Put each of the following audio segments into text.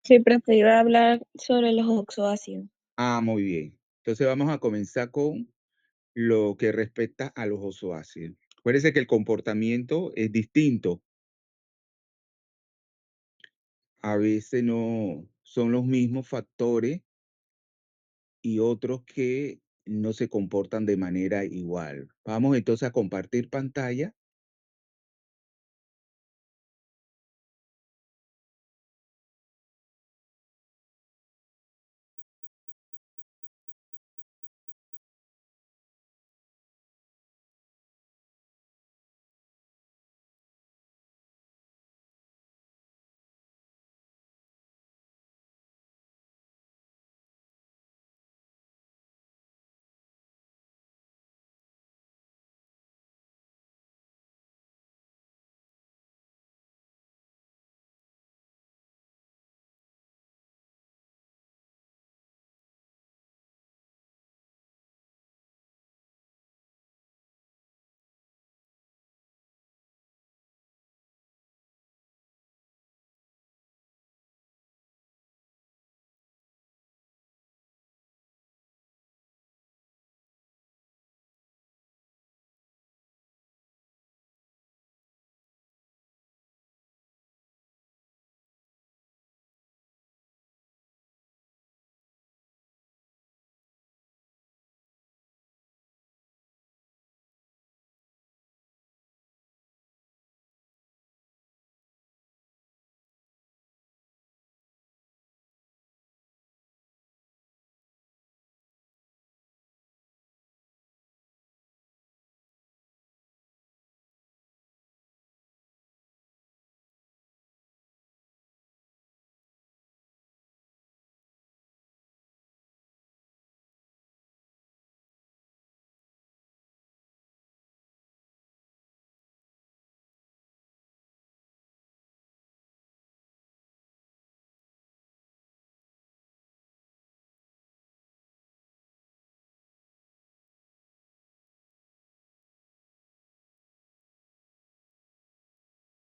Sí, profe, iba a hablar sobre los oxoácidos. Muy bien. Entonces vamos a comenzar con lo que respecta a los ozoácidos. Acuérdense que el comportamiento es distinto. A veces no son los mismos factores y otros que no se comportan de manera igual. Vamos entonces a compartir pantalla.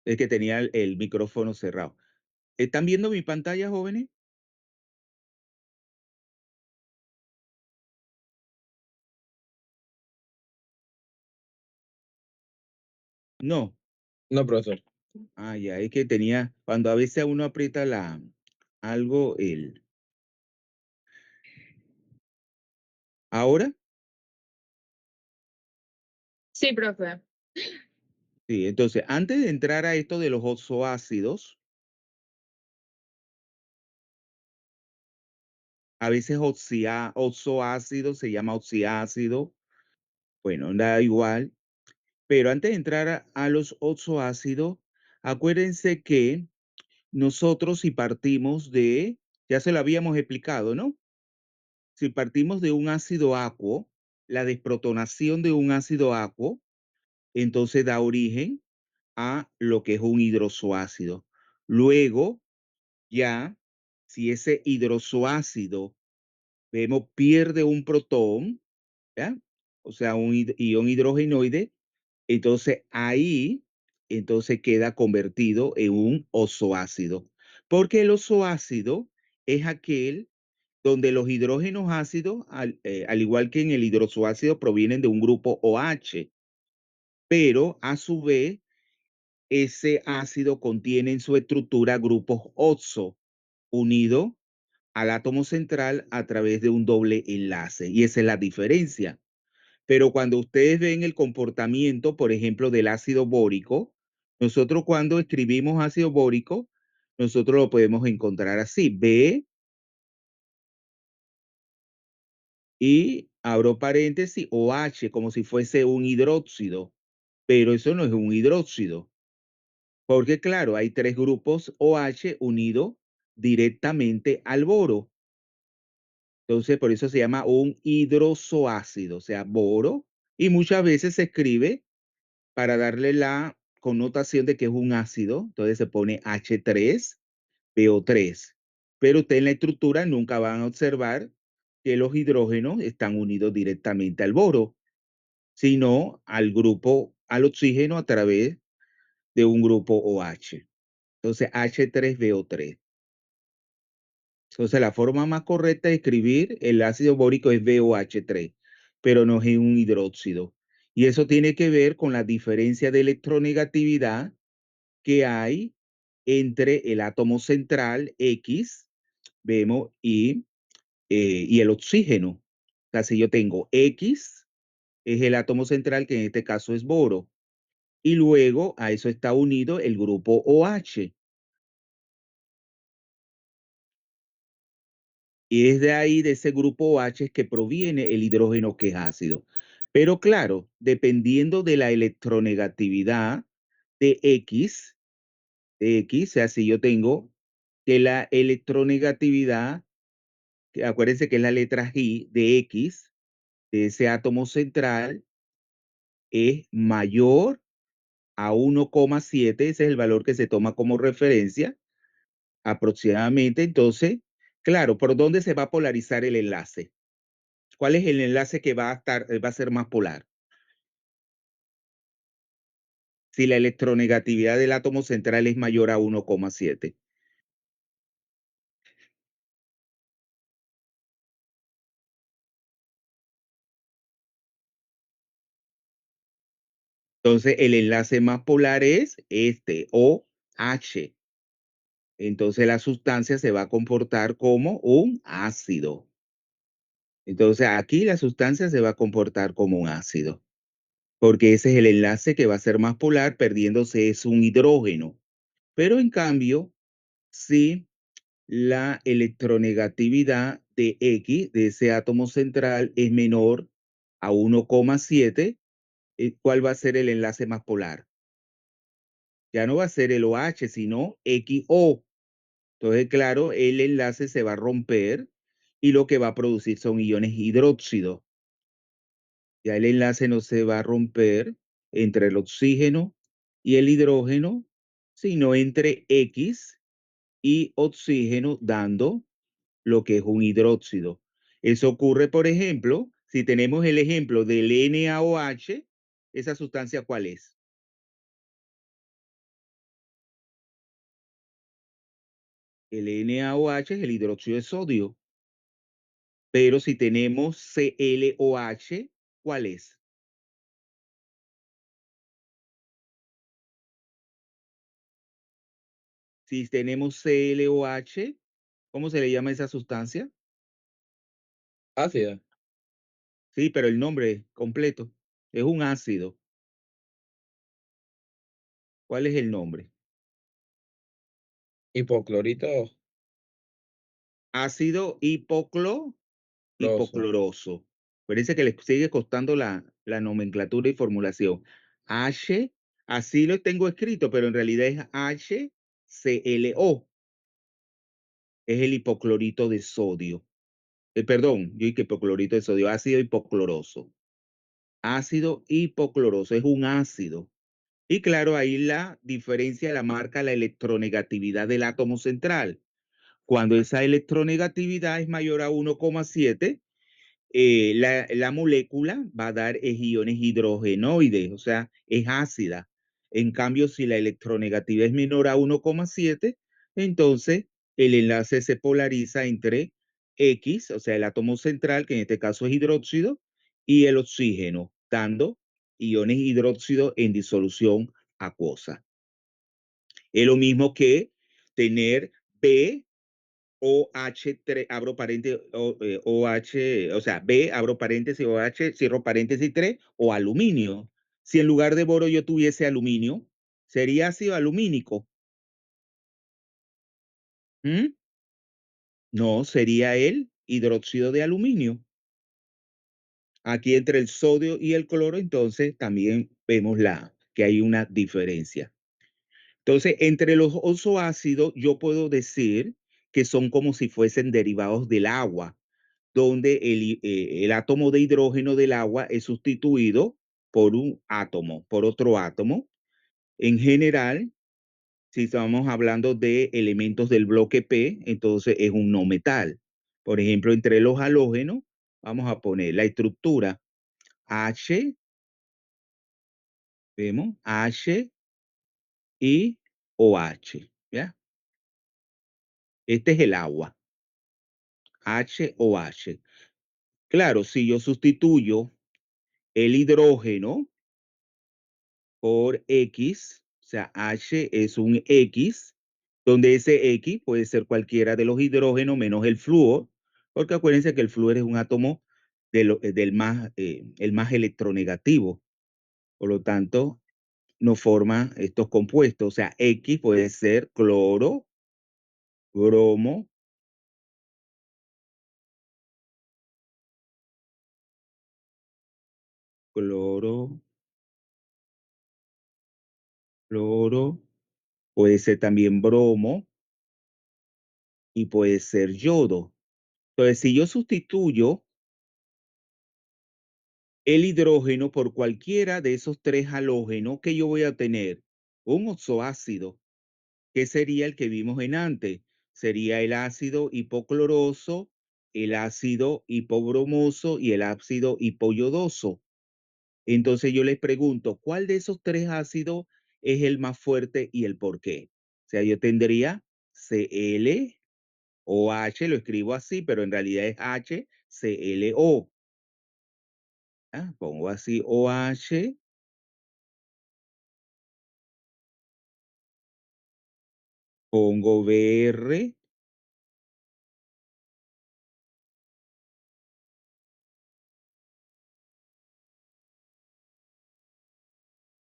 Es que tenía el micrófono cerrado. ¿Están viendo mi pantalla, jóvenes? No. No, profesor. Ya, es que tenía, cuando a veces uno aprieta algo, ¿ahora? Sí, profe. Sí, entonces, antes de entrar a esto de los oxoácidos, a veces oxoácido se llama oxiácido, bueno, da igual, pero antes de entrar a los oxoácidos, acuérdense que nosotros si partimos ya se lo habíamos explicado, ¿no? Si partimos de un ácido acuo, la desprotonación de un ácido acuo, entonces da origen a lo que es un hidroxoácido. Luego, ya, si ese hidroxoácido vemos pierde un protón, ¿ya? O sea, un ion hidrogenoide, entonces ahí, entonces queda convertido en un ozoácido. Porque el ozoácido es aquel donde los hidrógenos ácidos, al igual que en el hidroxoácido, provienen de un grupo OH, pero a su vez, ese ácido contiene en su estructura grupos oxo unidos al átomo central a través de un doble enlace. Y esa es la diferencia. Pero cuando ustedes ven el comportamiento, por ejemplo, del ácido bórico, nosotros cuando escribimos ácido bórico, nosotros lo podemos encontrar así, B y abro paréntesis OH, como si fuese un hidróxido, pero eso no es un hidróxido, porque claro, hay tres grupos OH unidos directamente al boro. Entonces, por eso se llama un hidroxoácido, o sea, boro, y muchas veces se escribe para darle la connotación de que es un ácido, entonces se pone H3PO3. Pero usted en la estructura nunca van a observar que los hidrógenos están unidos directamente al boro, sino al oxígeno a través de un grupo OH. Entonces, H3BO3. Entonces, la forma más correcta de escribir el ácido bórico es BOH3, pero no es un hidróxido. Y eso tiene que ver con la diferencia de electronegatividad que hay entre el átomo central X, vemos, y el oxígeno. O sea, si yo tengo X, es el átomo central, que en este caso es boro, y luego a eso está unido el grupo OH. Y es de ahí, de ese grupo OH, que proviene el hidrógeno, que es ácido. Pero claro, dependiendo de la electronegatividad de X, o sea, si yo tengo que la electronegatividad, que acuérdense que es la letra G de X, de ese átomo central, es mayor a 1,7, ese es el valor que se toma como referencia aproximadamente. Entonces, claro, ¿por dónde se va a polarizar el enlace? ¿Cuál es el enlace que va a ser más polar? Si la electronegatividad del átomo central es mayor a 1,7. Entonces, el enlace más polar es este, OH. Entonces, la sustancia se va a comportar como un ácido. Entonces, aquí la sustancia se va a comportar como un ácido, porque ese es el enlace que va a ser más polar, perdiéndose es un hidrógeno. Pero en cambio, si la electronegatividad de X, de ese átomo central, es menor a 1,7, ¿cuál va a ser el enlace más polar? Ya no va a ser el OH, sino XO. Entonces, claro, el enlace se va a romper y lo que va a producir son iones hidróxidos. Ya el enlace no se va a romper entre el oxígeno y el hidrógeno, sino entre X y oxígeno, dando lo que es un hidróxido. Eso ocurre, por ejemplo, si tenemos el ejemplo del NaOH, ¿esa sustancia cuál es? El NaOH es el hidróxido de sodio. Pero si tenemos ClOH, ¿cuál es? Si tenemos ClOH, ¿cómo se le llama esa sustancia? Ácida, Sí, pero el nombre completo es un ácido. ¿Cuál es el nombre? hipoclorito Ácido roso. hipocloroso. Parece que le sigue costando la nomenclatura y formulación. H, así lo tengo escrito, pero en realidad es HClO. Es el hipoclorito de sodio. Perdón, yo dije hipoclorito de sodio, ácido hipocloroso. Ácido hipocloroso es un ácido. Y claro, ahí la diferencia la marca la electronegatividad del átomo central. Cuando esa electronegatividad es mayor a 1,7, la molécula va a dar iones hidrogenoides, o sea, es ácida. En cambio, si la electronegatividad es menor a 1,7, entonces el enlace se polariza entre X, o sea, el átomo central, que en este caso es hidróxido, y el oxígeno, dando iones hidróxido en disolución acuosa. Es lo mismo que tener B OH3, abro paréntesis, OH, o sea, B, abro paréntesis, OH, cierro paréntesis 3, o aluminio. Si en lugar de boro yo tuviese aluminio, sería ácido alumínico. ¿Mm? No, sería el hidróxido de aluminio. Aquí entre el sodio y el cloro, entonces también vemos que hay una diferencia. Entonces, entre los ozoácidos, yo puedo decir que son como si fuesen derivados del agua, donde el átomo de hidrógeno del agua es sustituido por un átomo, por otro átomo. En general, si estamos hablando de elementos del bloque P, entonces es un no metal. Por ejemplo, entre los halógenos, vamos a poner la estructura H, vemos, H y OH, ¿ya? Este es el agua. HOH. Claro, si yo sustituyo el hidrógeno por X, o sea, H es un X, donde ese X puede ser cualquiera de los hidrógenos menos el flúor, porque acuérdense que el flúor es un átomo el más electronegativo. Por lo tanto, no forma estos compuestos. O sea, X puede ser cloro, bromo, cloro, cloro, puede ser también bromo y puede ser yodo. Entonces, si yo sustituyo el hidrógeno por cualquiera de esos tres halógenos, que yo voy a tener un oxoácido, que sería el que vimos en antes. Sería el ácido hipocloroso, el ácido hipobromoso y el ácido hipoyodoso. Entonces yo les pregunto, ¿cuál de esos tres ácidos es el más fuerte y el por qué? O sea, yo tendría Cl o H, lo escribo así, pero en realidad es HClO. Pongo así OH, pongo Br,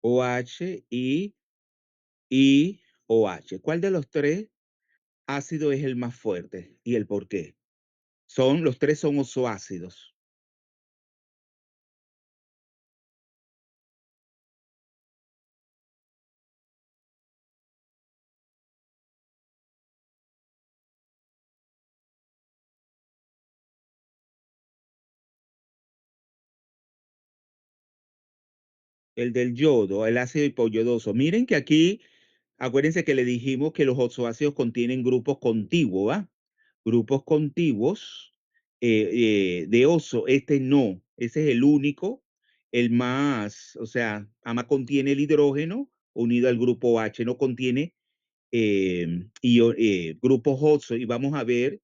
OH y OH. ¿Cuál de los tres ácidos es el más fuerte y el por qué? Los tres son ozoácidos. El del yodo, el ácido hipoyodoso. Miren que aquí, acuérdense que le dijimos que los ozoácidos contienen grupos contiguos, ¿va? Grupos contiguos de oso. Este no, ese es el único, el más, o sea, además contiene el hidrógeno unido al grupo H, no contiene grupos oso. Y vamos a ver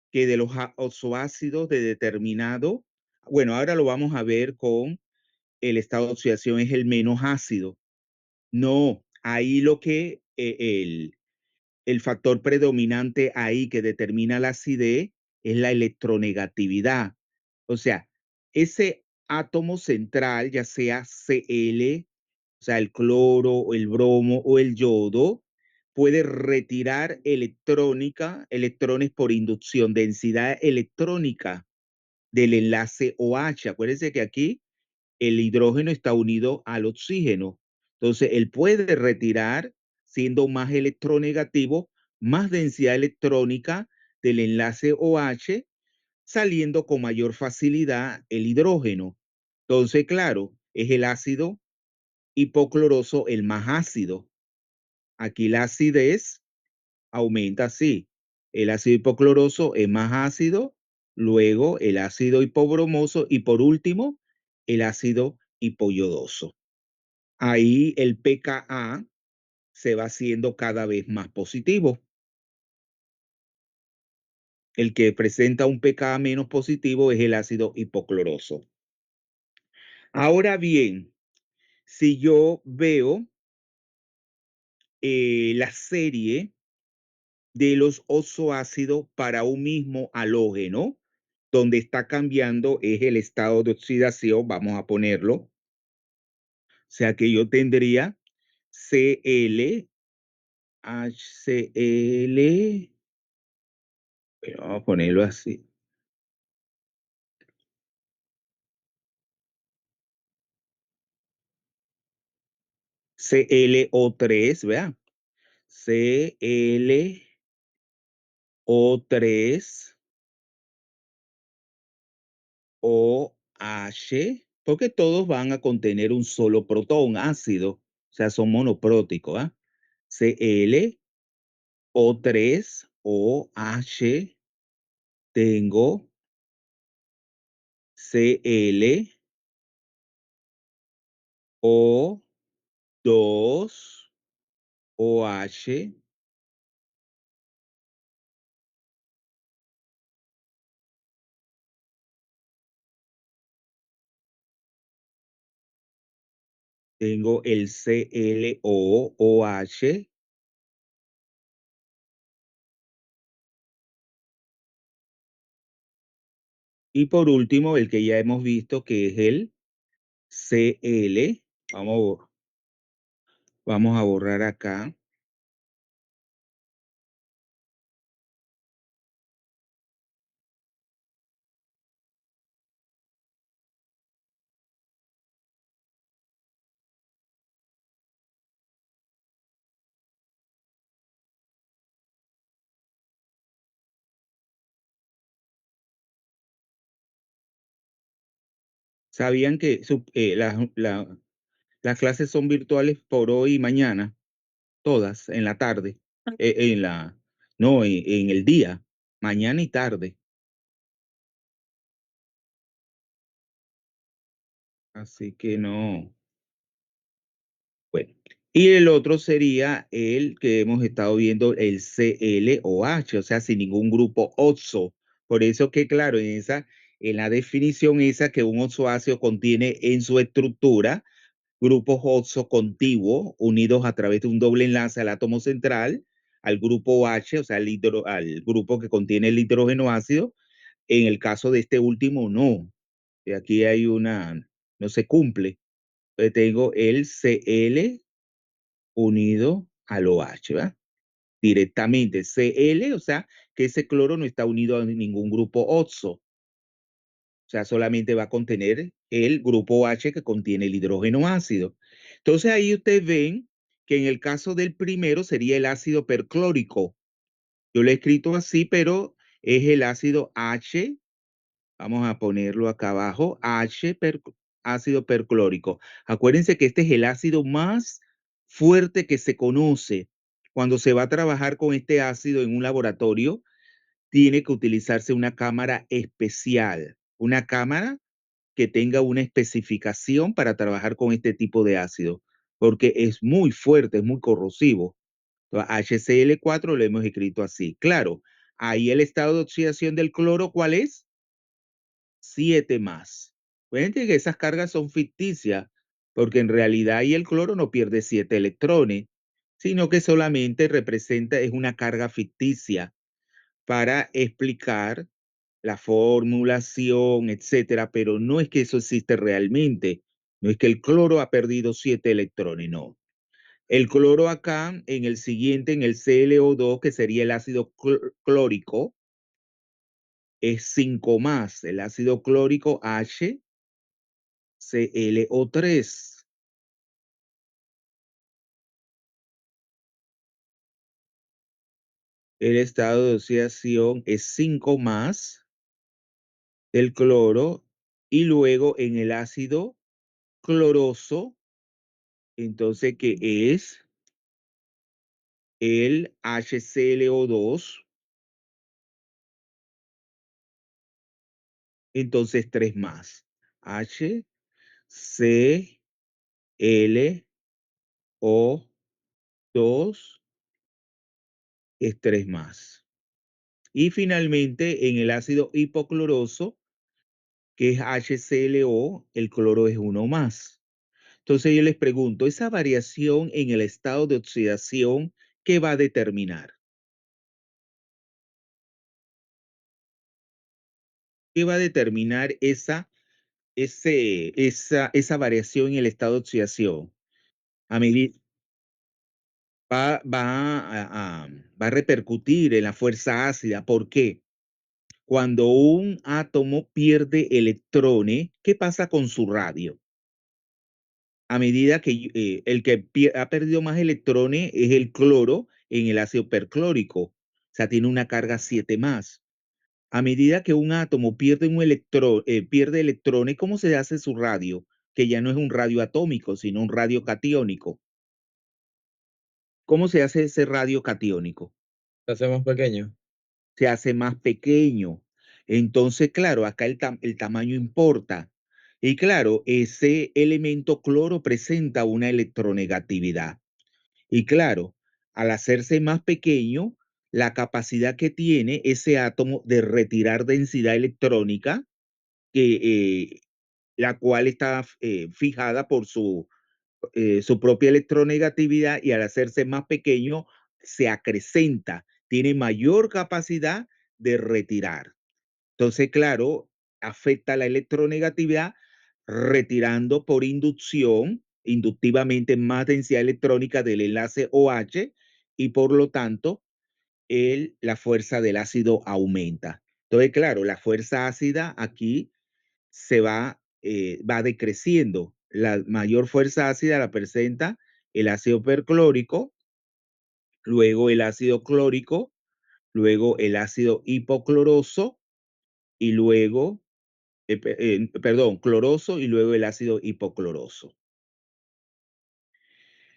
que de los ozoácidos de determinado, bueno, ahora lo vamos a ver con el estado de oxidación, es el menos ácido. No, ahí lo que el factor predominante ahí que determina la acidez es la electronegatividad. O sea, ese átomo central, ya sea Cl, o sea, el cloro, o el bromo o el yodo, puede retirar electrones por inducción, densidad electrónica del enlace OH. Acuérdense que aquí el hidrógeno está unido al oxígeno. Entonces, él puede retirar, siendo más electronegativo, más densidad electrónica del enlace OH, saliendo con mayor facilidad el hidrógeno. Entonces, claro, es el ácido hipocloroso el más ácido. Aquí la acidez aumenta así. El ácido hipocloroso es más ácido, luego el ácido hipobromoso y por último el ácido hipoyodoso. Ahí el pKa se va haciendo cada vez más positivo. El que presenta un pKa menos positivo es el ácido hipocloroso. Ahora bien, si yo veo la serie de los ozoácidos para un mismo halógeno, donde está cambiando es el estado de oxidación, vamos a ponerlo. O sea que yo tendría Cl, HCl, vamos a ponerlo así. ClO3, ¿verdad? ClO3 OH, porque todos van a contener un solo protón ácido, o sea, son monopróticos, ¿ah? ClO3 OH, tengo ClO2 OH, tengo el ClOOH, y por último, el que ya hemos visto, que es el Cl. Vamos a borrar acá. ¿Sabían que las clases son virtuales por hoy y mañana? Todas, en la tarde. No, en el día, mañana y tarde. Así que no. Bueno, y el otro sería el que hemos estado viendo, el ClOH, o sea, sin ningún grupo oxo. Por eso que, claro, en la definición esa que un oxoácido contiene en su estructura grupos oxo contiguos unidos a través de un doble enlace al átomo central, al grupo OH, o sea, al grupo que contiene el hidrógeno ácido. En el caso de este último, no. Aquí no se cumple. Tengo el Cl unido al OH, ¿verdad? Directamente Cl, o sea, que ese cloro no está unido a ningún grupo oxo. O sea, solamente va a contener el grupo OH que contiene el hidrógeno ácido. Entonces ahí ustedes ven que en el caso del primero sería el ácido perclórico. Yo lo he escrito así, pero es el ácido H. Vamos a ponerlo acá abajo, ácido perclórico. Acuérdense que este es el ácido más fuerte que se conoce. Cuando se va a trabajar con este ácido en un laboratorio, tiene que utilizarse una cámara especial, una cámara que tenga una especificación para trabajar con este tipo de ácido, porque es muy fuerte, es muy corrosivo. HCl4 lo hemos escrito así. Claro, ahí el estado de oxidación del cloro, ¿cuál es? 7 más. Fíjense que esas cargas son ficticias, porque en realidad ahí el cloro no pierde 7 electrones, sino que solamente representa, es una carga ficticia para explicar la formulación, etcétera, pero no es que eso existe realmente. No es que el cloro ha perdido 7 electrones, no. El cloro acá, en el siguiente, en el ClO2, que sería el ácido clórico, es 5 más. El ácido clórico HClO3. El estado de oxidación es 5 más del cloro, y luego en el ácido cloroso, entonces que es el HClO2, entonces 3 más. HClO2 es 3 más. Y finalmente en el ácido hipocloroso, que es HClO, el cloro es 1 más. Entonces yo les pregunto, esa variación en el estado de oxidación, ¿qué va a determinar? ¿Qué va a determinar esa variación en el estado de oxidación? A medir, va a repercutir en la fuerza ácida. ¿Por qué? Cuando un átomo pierde electrones, ¿qué pasa con su radio? A medida que el que ha perdido más electrones es el cloro en el ácido perclórico. O sea, tiene una carga 7 más. A medida que un átomo pierde electrones, ¿cómo se hace su radio? Que ya no es un radio atómico, sino un radio catiónico. ¿Cómo se hace ese radio catiónico? ¿Se hace más pequeño? Se hace más pequeño. Entonces, claro, acá el tamaño importa. Y claro, ese elemento cloro presenta una electronegatividad. Y claro, al hacerse más pequeño, la capacidad que tiene ese átomo de retirar densidad electrónica, que, la cual está fijada su propia electronegatividad y al hacerse más pequeño se acrecenta, tiene mayor capacidad de retirar. Entonces, claro, afecta la electronegatividad retirando por inducción, inductivamente más densidad electrónica del enlace OH y por lo tanto la fuerza del ácido aumenta. Entonces, claro, la fuerza ácida aquí va decreciendo. La mayor fuerza ácida la presenta el ácido perclórico, luego el ácido clórico, luego el ácido hipocloroso y luego, perdón, cloroso y luego el ácido hipocloroso.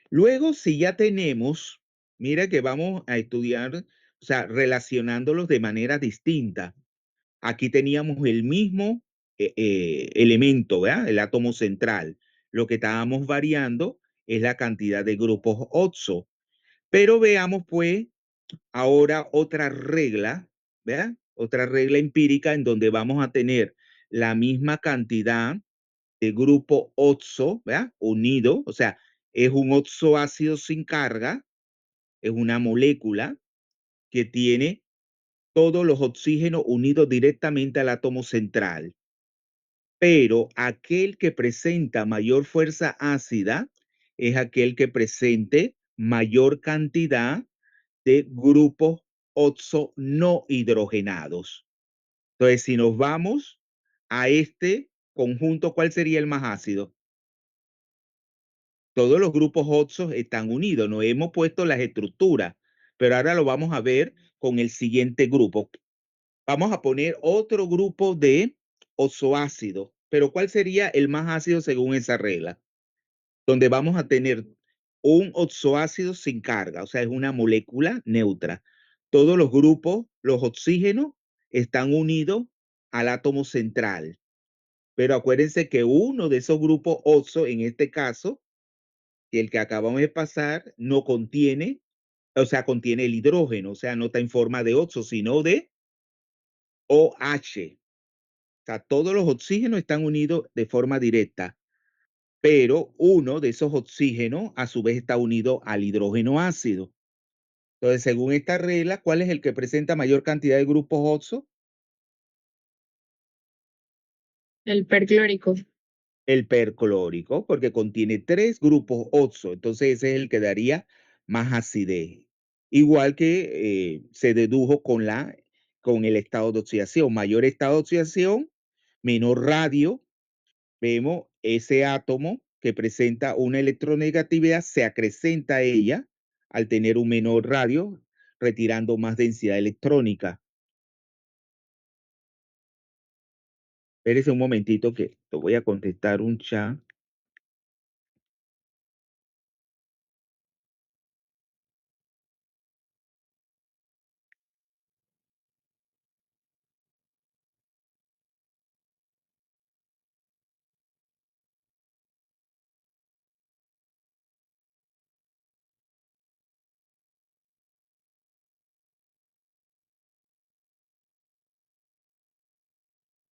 Luego, si ya tenemos, mira que vamos a estudiar, o sea, relacionándolos de manera distinta. Aquí teníamos el mismo elemento, ¿verdad? El átomo central. Lo que estábamos variando es la cantidad de grupos oxo. Pero veamos, pues, ahora otra regla, ¿verdad? Otra regla empírica en donde vamos a tener la misma cantidad de grupo oxo, ¿verdad? Unido, o sea, es un oxoácido sin carga, es una molécula que tiene todos los oxígenos unidos directamente al átomo central. Pero aquel que presenta mayor fuerza ácida es aquel que presente mayor cantidad de grupos oxo no hidrogenados. Entonces, si nos vamos a este conjunto, ¿cuál sería el más ácido? Todos los grupos oxo están unidos, no hemos puesto las estructuras, pero ahora lo vamos a ver con el siguiente grupo. Vamos a poner otro grupo de oxoácidos, pero ¿cuál sería el más ácido según esa regla? Donde vamos a tener un oxoácido sin carga, o sea, es una molécula neutra. Todos los grupos, los oxígenos, están unidos al átomo central. Pero acuérdense que uno de esos grupos oxo, en este caso, el que acabamos de pasar, no contiene, o sea, contiene el hidrógeno, o sea, no está en forma de oxo, sino de OH. O sea, todos los oxígenos están unidos de forma directa, pero uno de esos oxígenos a su vez está unido al hidrógeno ácido. Entonces, según esta regla, ¿cuál es el que presenta mayor cantidad de grupos oxo? El perclórico. El perclórico, porque contiene 3 grupos oxo. Entonces, ese es el que daría más acidez. Igual que se dedujo con el estado de oxidación. Mayor estado de oxidación, menor radio. Vemos ese átomo que presenta una electronegatividad, se acrecenta a ella al tener un menor radio, retirando más densidad electrónica. Espérese un momentito que te voy a contestar un chat.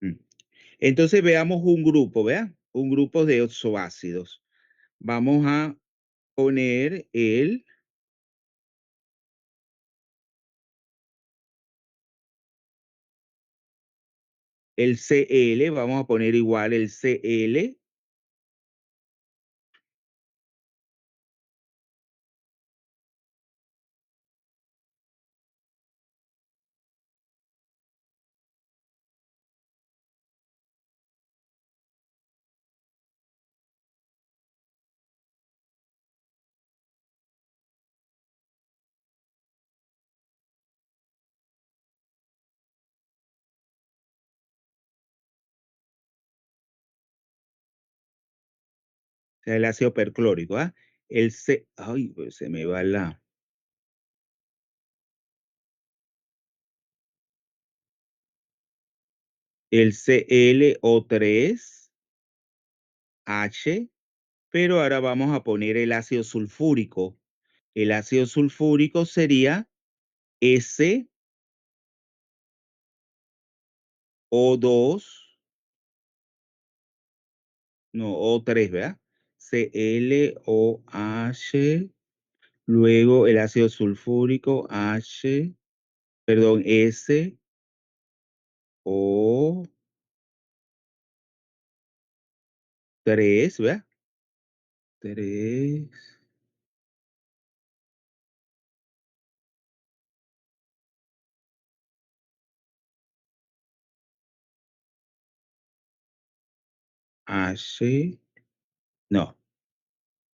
Mm. Entonces veamos un grupo, ¿vea? Un grupo de oxoácidos. Vamos a poner el Cl, vamos a poner igual el Cl. O sea, el ácido perclórico, ¿ah? Ay, pues se me va el ClO3H, pero ahora vamos a poner el ácido sulfúrico. El ácido sulfúrico sería SO2, no, O3, ¿verdad? ClOH, luego el ácido sulfúrico SO3, ¿verdad? 3. No,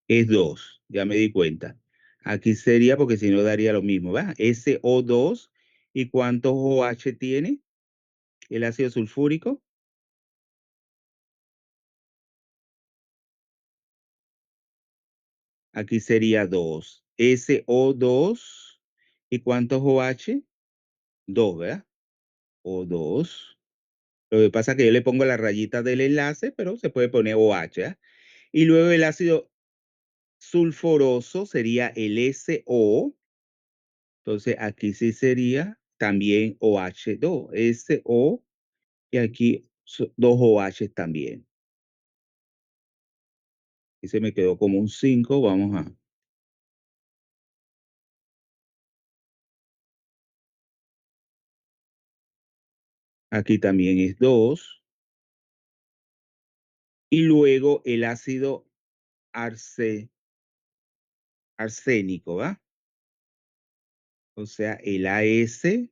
es 2, ya me di cuenta. Aquí sería porque si no daría lo mismo, ¿verdad? SO2. ¿Y cuántos OH tiene el ácido sulfúrico? Aquí sería 2. SO2. ¿Y cuántos OH? 2, ¿verdad? O2. Lo que pasa es que yo le pongo la rayita del enlace, pero se puede poner OH, ¿ah? Y luego el ácido sulfuroso sería el SO. Entonces aquí sí sería también OH2, SO, y aquí dos OH también. Y se me quedó como un 5. Vamos a. Aquí también es 2. Y luego el ácido arsénico, ¿va? O sea, el AS, que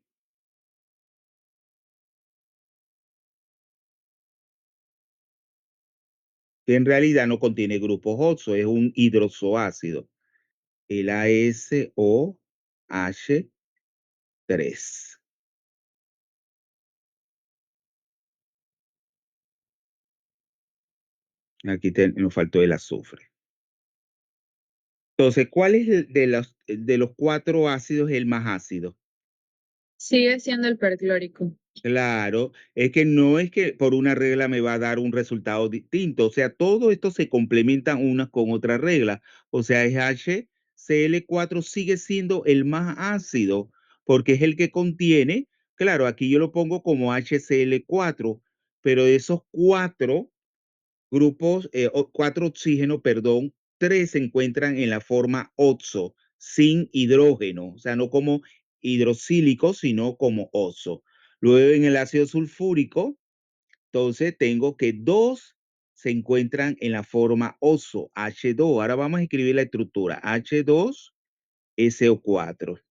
en realidad no contiene grupos oxo, es un hidroxoácido. El ASOH3. Aquí nos faltó el azufre. Entonces, ¿cuál es de los cuatro ácidos el más ácido? Sigue siendo el perclórico. Claro, es que no es que por una regla me va a dar un resultado distinto. O sea, todo esto se complementa unas con otra regla. O sea, es HCl4 sigue siendo el más ácido porque es el que contiene, claro, aquí yo lo pongo como HCl4, pero de esos cuatro grupos, cuatro oxígenos, perdón, tres se encuentran en la forma oxo, sin hidrógeno, o sea, no como hidroxílico, sino como oxo. Luego en el ácido sulfúrico, entonces tengo que dos se encuentran en la forma oxo, H2. Ahora vamos a escribir la estructura, H2SO4.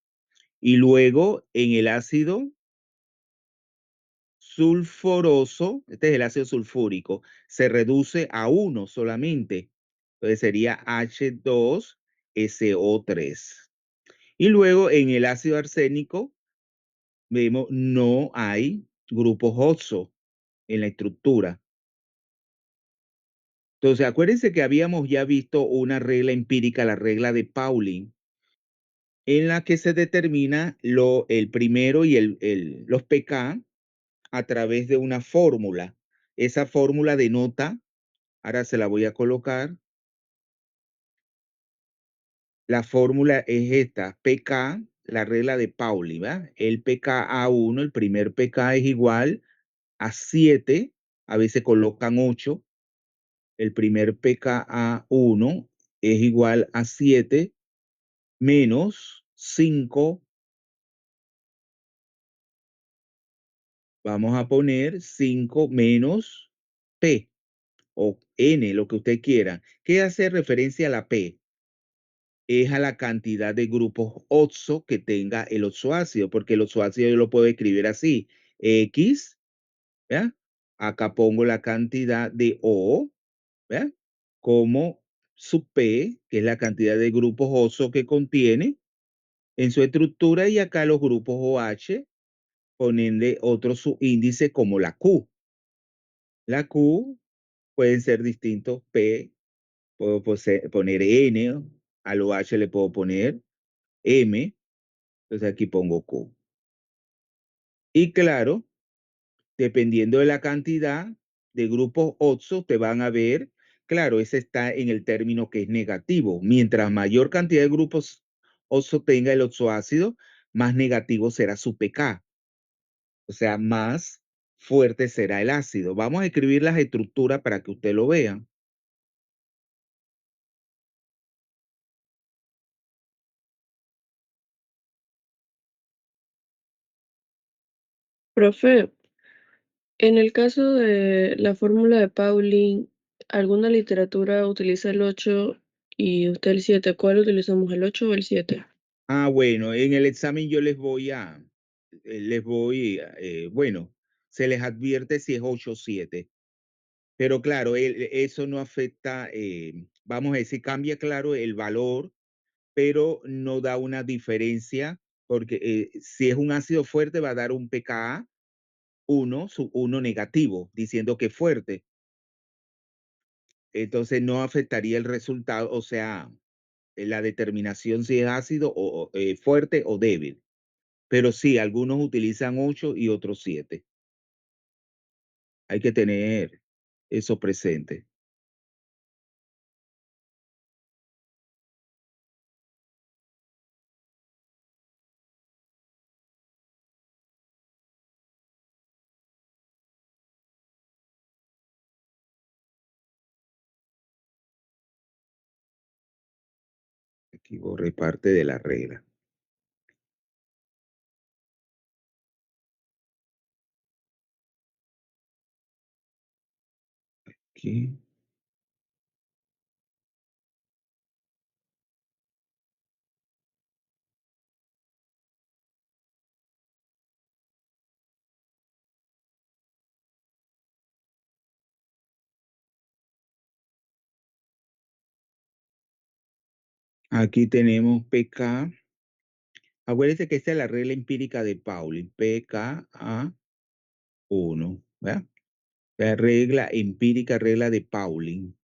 Y luego en el ácido sulfuroso, este es el ácido sulfúrico, se reduce a uno solamente. Entonces sería H2SO3. Y luego en el ácido arsénico, vemos no hay grupos oxo en la estructura. Entonces acuérdense que habíamos ya visto una regla empírica, la regla de Pauling, en la que se determina el primero y los pK a través de una fórmula. Esa fórmula denota. Ahora se la voy a colocar. La fórmula es esta, pK, la regla de Pauli, ¿va? El pKa1, el primer pK es igual a 7, a veces colocan 8. El primer pKa1 es igual a 7 menos 5. Vamos a poner 5 menos P o N, lo que usted quiera. ¿Qué hace referencia a la P? Es a la cantidad de grupos oxo que tenga el oxoácido, porque el oxoácido yo lo puedo escribir así, X, ¿ya? Acá pongo la cantidad de O, ¿ya? Como su P, que es la cantidad de grupos oxo que contiene en su estructura, y acá los grupos OH, poniendo otro subíndice como la Q. La Q pueden ser distintos, P, puedo poner N, al OH le puedo poner M. Entonces aquí pongo Q. Y claro, dependiendo de la cantidad de grupos oxo, te van a ver, claro, ese está en el término que es negativo. Mientras mayor cantidad de grupos oxo tenga el oxoácido, más negativo será su pK. O sea, más fuerte será el ácido. Vamos a escribir las estructuras para que usted lo vea. Profe, en el caso de la fórmula de Pauling, ¿alguna literatura utiliza el 8 y usted el 7? ¿Cuál utilizamos, el 8 o el 7? Bueno, en el examen yo bueno, se les advierte si es 8 o 7. Pero claro, eso no afecta, vamos a decir, cambia claro el valor, pero no da una diferencia, porque si es un ácido fuerte va a dar un pKa 1 negativo, diciendo que es fuerte. Entonces no afectaría el resultado, o sea, la determinación si es ácido o fuerte o débil. Pero sí, algunos utilizan 8 y otros 7. Hay que tener eso presente. Aquí borré parte de la regla. Aquí. Aquí tenemos pK. Acuérdense que esta es la regla empírica de Pauling, pKa 1, ¿verdad? La regla empírica, regla de Pauling.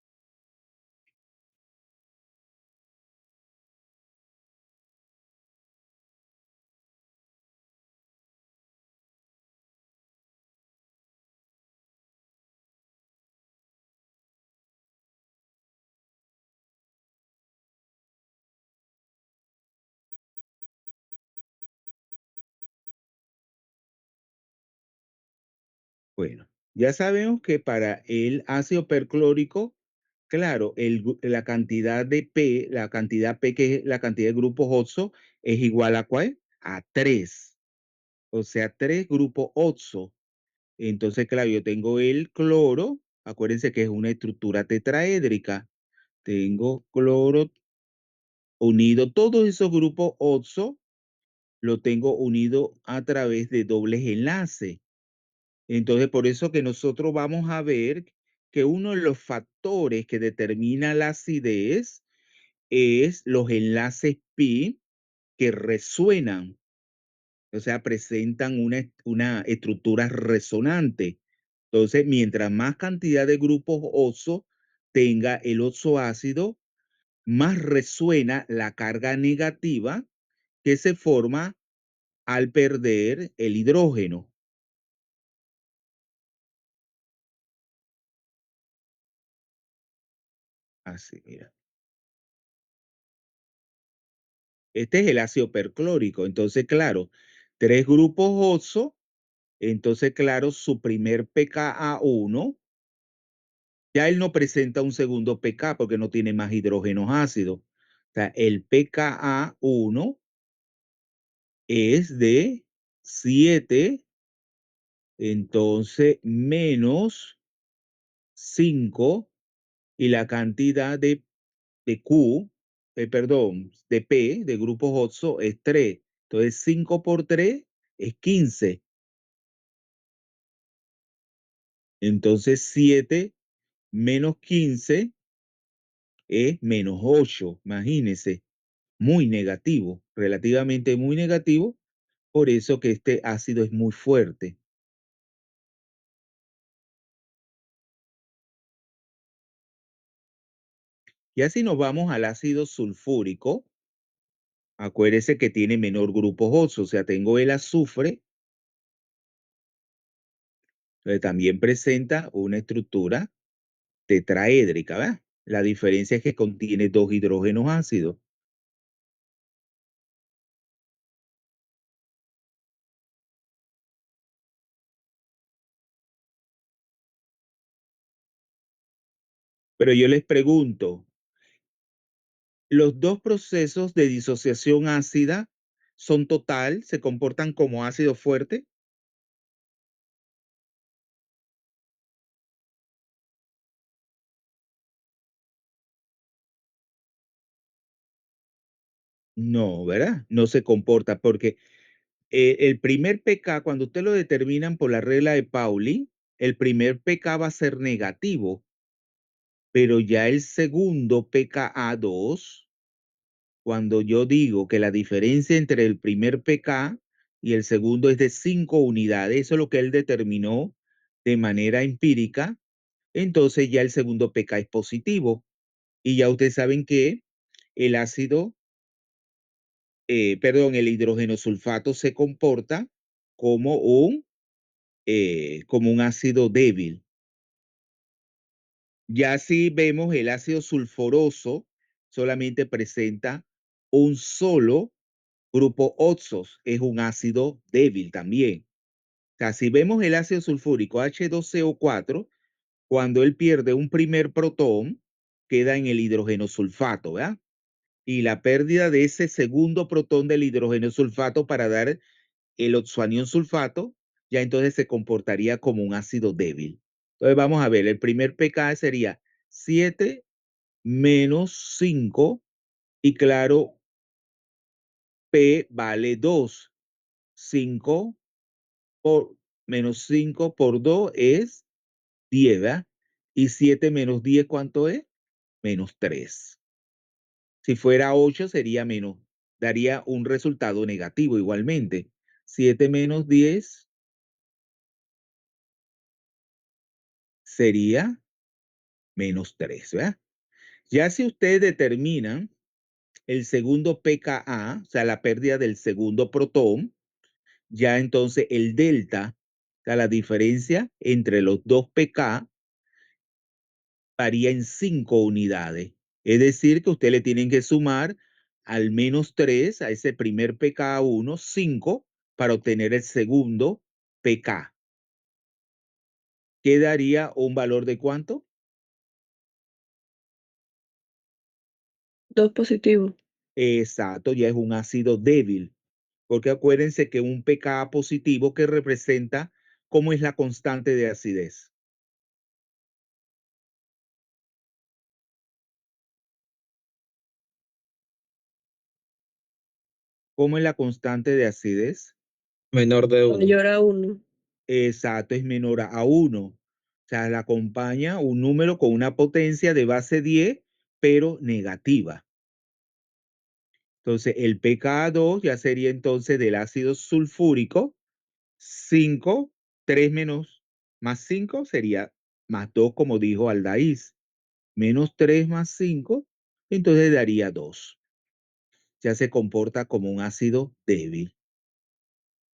Bueno, ya sabemos que para el ácido perclórico, claro, la cantidad de P, la cantidad P, que es la cantidad de grupos oxo, es igual a ¿cuál? A 3. O sea, 3 grupos oxo. Entonces, claro, yo tengo el cloro, acuérdense que es una estructura tetraédrica. Tengo cloro unido, todos esos grupos oxo lo tengo unido a través de dobles enlaces. Entonces, por eso que nosotros vamos a ver que uno de los factores que determina la acidez es los enlaces pi que resuenan, o sea, presentan una estructura resonante. Entonces, mientras más cantidad de grupos oso tenga el oso ácido, más resuena la carga negativa que se forma al perder el hidrógeno. Así, mira. Este es el ácido perclórico. Entonces, claro, 3 grupos oso. Entonces, claro, su primer pKa1, ya él no presenta un segundo pK porque no tiene más hidrógenos ácidos. O sea, el pKa1 es de 7, entonces menos 5, y la cantidad de Q, perdón, de P, de grupos oxo, es 3. Entonces 5 por 3 es 15. Entonces 7 menos 15 es menos 8. Imagínense, muy negativo, relativamente muy negativo. Por eso que este ácido es muy fuerte. Y así nos vamos al ácido sulfúrico. Acuérdese que tiene menor grupo oxo, o sea, tengo el azufre, que también presenta una estructura tetraédrica, ¿verdad? La diferencia es que contiene 2 hidrógenos ácidos. Pero yo les pregunto, ¿los dos procesos de disociación ácida son total, se comportan como ácido fuerte? No, ¿verdad? No se comporta porque el primer pK, cuando usted lo determinan por la regla de Pauli, el primer pK va a ser negativo, pero ya el segundo pKa2, cuando yo digo que la diferencia entre el primer pK y el segundo es de 5 unidades, eso es lo que él determinó de manera empírica, entonces ya el segundo pK es positivo. Y ya ustedes saben que el el hidrógeno sulfato se comporta como un ácido débil. Ya si vemos el ácido sulfuroso, solamente presenta un solo grupo oxos, es un ácido débil también. O sea, si vemos el ácido sulfúrico H2CO4, cuando él pierde un primer protón, queda en el hidrógeno sulfato, ¿verdad? Y la pérdida de ese segundo protón del hidrógeno sulfato para dar el oxoanión sulfato, ya entonces se comportaría como un ácido débil. Entonces vamos a ver, el primer pK sería 7 menos 5 y claro, P vale 2. 5 por menos 5 por 2 es 10, ¿verdad? Y 7 menos 10, ¿cuánto es? Menos 3. Si fuera 8 sería menos, daría un resultado negativo igualmente. 7 menos 10 sería menos 3, ¿verdad? Ya si ustedes determinan el segundo pKa, o sea, la pérdida del segundo protón, ya entonces el delta, o sea, la diferencia entre los dos pK varía en 5 unidades. Es decir, que usted le tienen que sumar al menos 3 a ese primer pKa1, 5, para obtener el segundo pK. ¿Qué daría un valor de cuánto? 2 positivo. Exacto, ya es un ácido débil. Porque acuérdense que un pKa positivo que representa cómo es la constante de acidez. ¿Cómo es la constante de acidez? Menor de 1. Mayor a 1. Exacto, es menor a 1. O sea, la acompaña un número con una potencia de base 10, pero negativa. Entonces, el pKa2 ya sería entonces del ácido sulfúrico, 5, 3 menos, más 5 sería más 2, como dijo Aldaís. Menos 3 más 5, entonces daría 2. Ya se comporta como un ácido débil.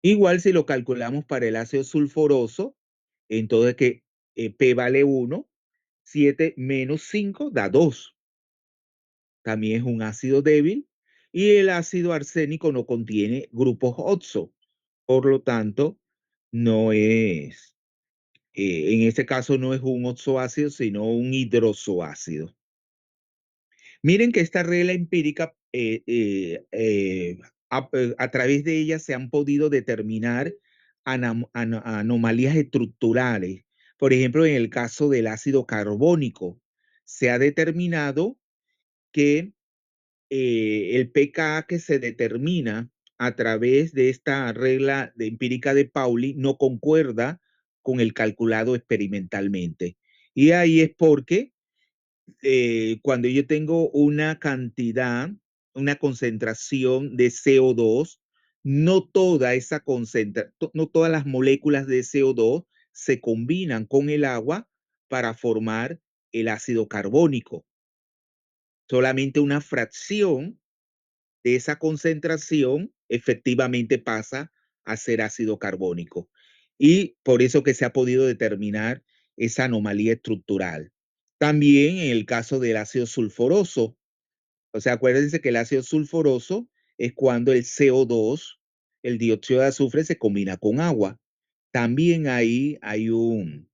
Igual si lo calculamos para el ácido sulfuroso, entonces que P vale 1, 7 menos 5 da 2. También es un ácido débil y el ácido arsénico no contiene grupos oxo. Por lo tanto, no es, en este caso no es un oxoácido, sino un hidroxoácido. Miren que esta regla empírica, a través de ella se han podido determinar anomalías estructurales. Por ejemplo, en el caso del ácido carbónico, se ha determinado que el pKa que se determina a través de esta regla empírica de Pauli no concuerda con el calculado experimentalmente. Y ahí es porque cuando yo tengo una cantidad, una concentración de CO2, no toda esa no todas las moléculas de CO2 se combinan con el agua para formar el ácido carbónico. Solamente una fracción de esa concentración efectivamente pasa a ser ácido carbónico. Y por eso que se ha podido determinar esa anomalía estructural. También en el caso del ácido sulfuroso, o sea, acuérdense que el ácido sulfuroso es cuando el CO2, el dióxido de azufre, se combina con agua. También ahí hay un,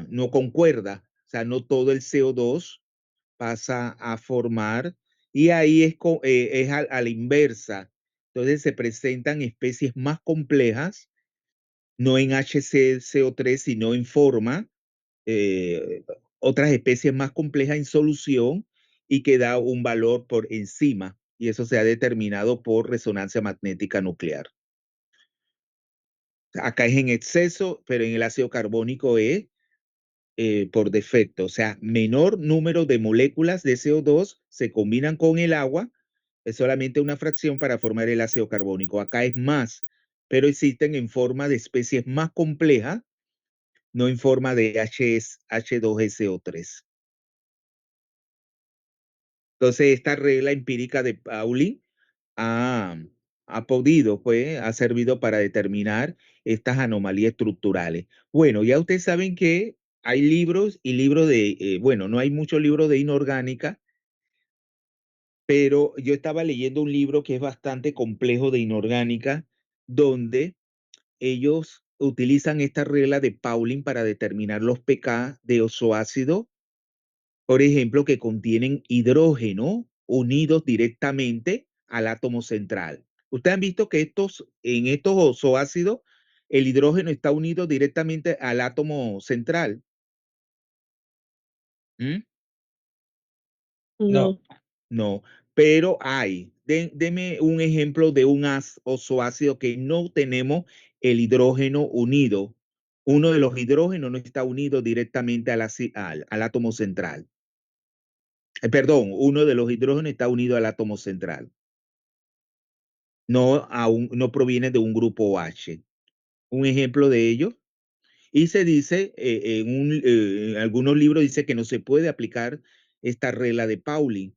no concuerda, o sea, no todo el CO2 pasa a formar y ahí es a la inversa. Entonces se presentan especies más complejas, no en HCCO3, sino en forma, otras especies más complejas en solución y que da un valor por encima, y eso se ha determinado por resonancia magnética nuclear. Acá es en exceso, pero en el ácido carbónico es por defecto, o sea, menor número de moléculas de CO2 se combinan con el agua, es solamente una fracción para formar el ácido carbónico. Acá es más, pero existen en forma de especies más complejas, no en forma de H2SO3. Entonces, esta regla empírica de Pauli ha podido, pues, ha servido para determinar estas anomalías estructurales. Bueno, ya ustedes saben que hay libros y libros de, bueno, no hay muchos libros de inorgánica, pero yo estaba leyendo un libro que es bastante complejo de inorgánica, donde ellos utilizan esta regla de Pauling para determinar los pK de ozoácido, por ejemplo, que contienen hidrógeno unidos directamente al átomo central. Ustedes han visto que en estos ozoácidos el hidrógeno está unido directamente al átomo central. ¿Mm? No. No, pero hay. Deme un ejemplo de un ozoácido que no tenemos el hidrógeno unido. Uno de los hidrógenos no está unido directamente al átomo central. Perdón, uno de los hidrógenos está unido al átomo central. No proviene de un grupo H. Un ejemplo de ello. Y se dice, en algunos libros dice que no se puede aplicar esta regla de Pauling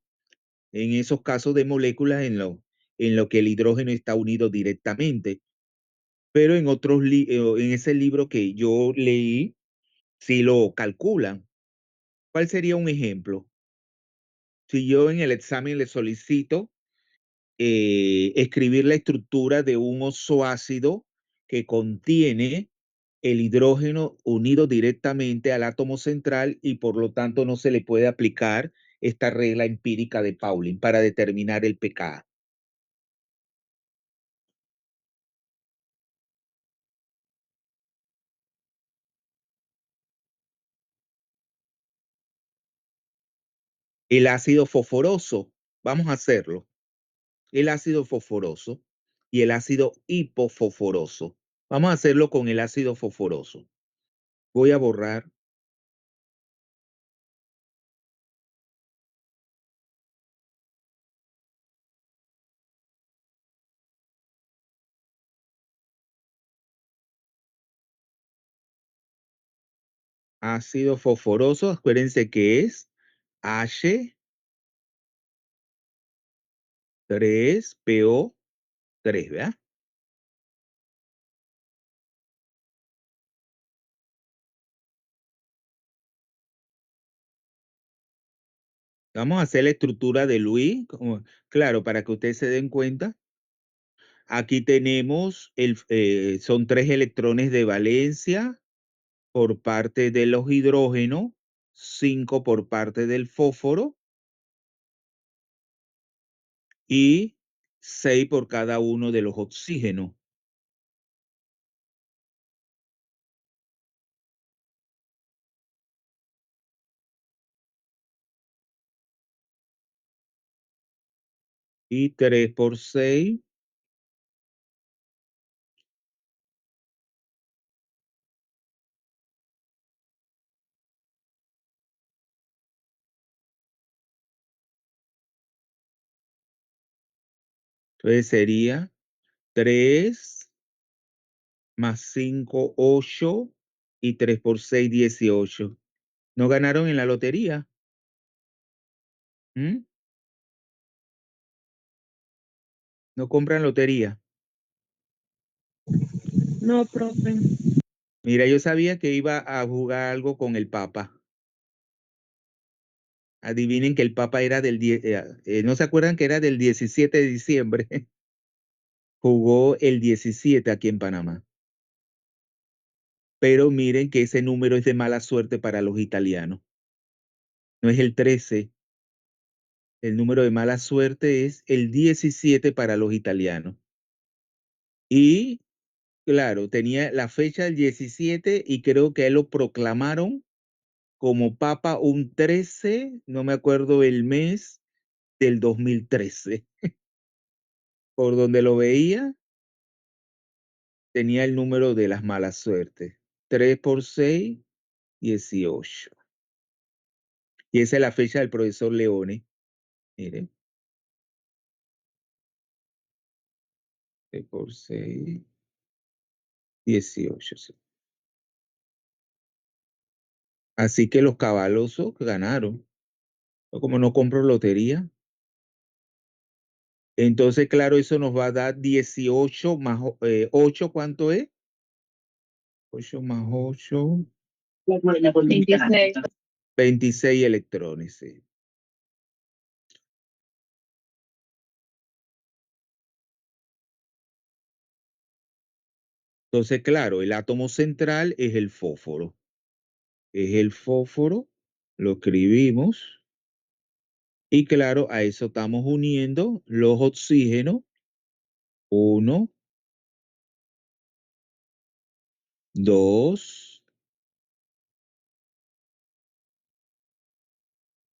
en esos casos de moléculas en lo que el hidrógeno está unido directamente. Pero en ese libro que yo leí, sí lo calculan. ¿Cuál sería un ejemplo? Si yo en el examen le solicito escribir la estructura de un ozoácido que contiene el hidrógeno unido directamente al átomo central y por lo tanto no se le puede aplicar esta regla empírica de Pauling para determinar el pK. El ácido fosforoso, vamos a hacerlo. El ácido fosforoso y el ácido hipofosforoso. Vamos a hacerlo con el ácido fosforoso. Voy a borrar. Ácido fosforoso, acuérdense que es H3PO3, ¿verdad? Vamos a hacer la estructura de Luis, claro, para que ustedes se den cuenta. Aquí tenemos, son 3 electrones de valencia por parte de los hidrógenos, 5 por parte del fósforo y 6 por cada uno de los oxígenos. Y 3 por 6. Entonces sería 3 más 5, 8 y 3 por 6, 18. ¿No ganaron en la lotería? ¿Mm? ¿No compran lotería? No, profe. Mira, yo sabía que iba a jugar algo con el Papa. Adivinen que el Papa era del 10, ¿no se acuerdan que era del 17 de diciembre? Jugó el 17 aquí en Panamá. Pero miren que ese número es de mala suerte para los italianos. No es el 13. El número de mala suerte es el 17 para los italianos. Y claro, tenía la fecha del 17 y creo que él lo proclamaron como papa un 13, no me acuerdo el mes, del 2013. Por donde lo veía, tenía el número de las malas suertes. 3 por 6, 18. Y esa es la fecha del profesor Leone. Mire. 3 por 6, 18. Sí. Así que los cabalosos ganaron. Yo como no compro lotería. Entonces, claro, eso nos va a dar 18 más 8, ¿cuánto es? 8 más 8, 26. 26 electrones. Sí. Entonces, claro, el átomo central es el fósforo. Es el fósforo, lo escribimos. Y claro, a eso estamos uniendo los oxígenos. 1, 2,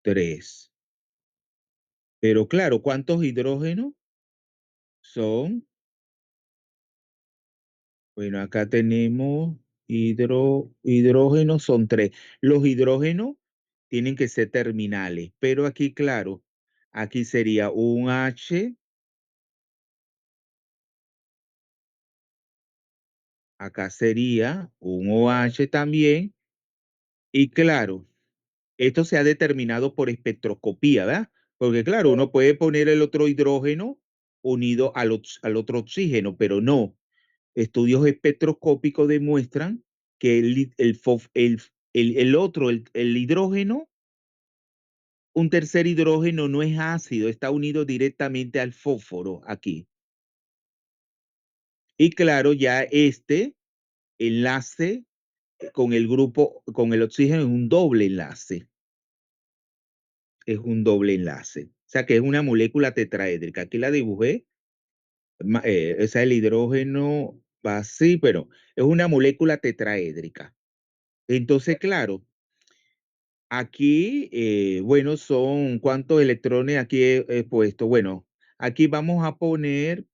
3. Pero claro, ¿cuántos hidrógenos son? Bueno, acá tenemos hidrógenos, son 3. Los hidrógenos tienen que ser terminales, pero aquí, claro, aquí sería un H, acá sería un OH también, y claro, esto se ha determinado por espectroscopía, ¿verdad? Porque claro, uno puede poner el otro hidrógeno unido al otro oxígeno, pero no. Estudios espectroscópicos demuestran que el hidrógeno, un tercer hidrógeno no es ácido, está unido directamente al fósforo aquí. Y claro, ya este enlace con el grupo, con el oxígeno es un doble enlace. Es un doble enlace. O sea que es una molécula tetraédrica. Aquí la dibujé. O sea, el hidrógeno va así, pero es una molécula tetraédrica. Entonces, claro, aquí, bueno, son cuántos electrones aquí he puesto. Bueno, aquí vamos a poner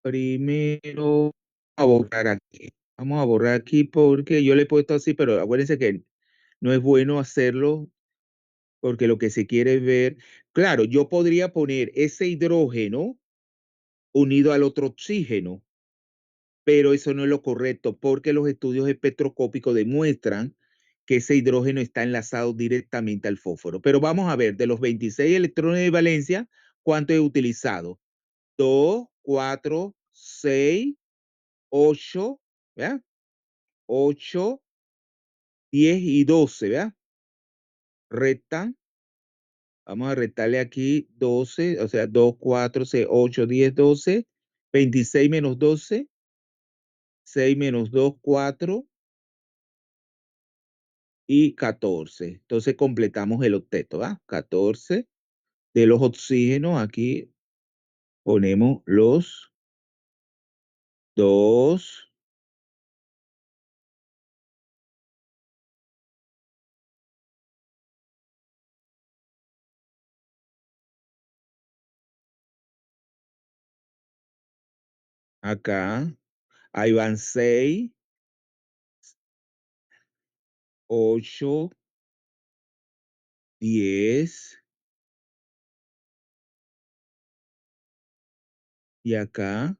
primero, a borrar aquí. Vamos a borrar aquí porque yo le he puesto así, pero acuérdense que no es bueno hacerlo porque lo que se quiere es ver. Claro, yo podría poner ese hidrógeno unido al otro oxígeno, pero eso no es lo correcto porque los estudios espectroscópicos demuestran que ese hidrógeno está enlazado directamente al fósforo. Pero vamos a ver, de los 26 electrones de valencia, ¿cuánto he utilizado? 2, 4, 6, 8, ¿verdad? 8, 10 y 12, ¿verdad? Restan. Vamos a restarle aquí 12, o sea, 2, 4, 6, 8, 10, 12, 26 menos 12, 6 menos 2, 4 y 14. Entonces completamos el octeto, ¿va? 14 de los oxígenos. Aquí ponemos los 2, acá. Ahí van 6, 8, 10. Y acá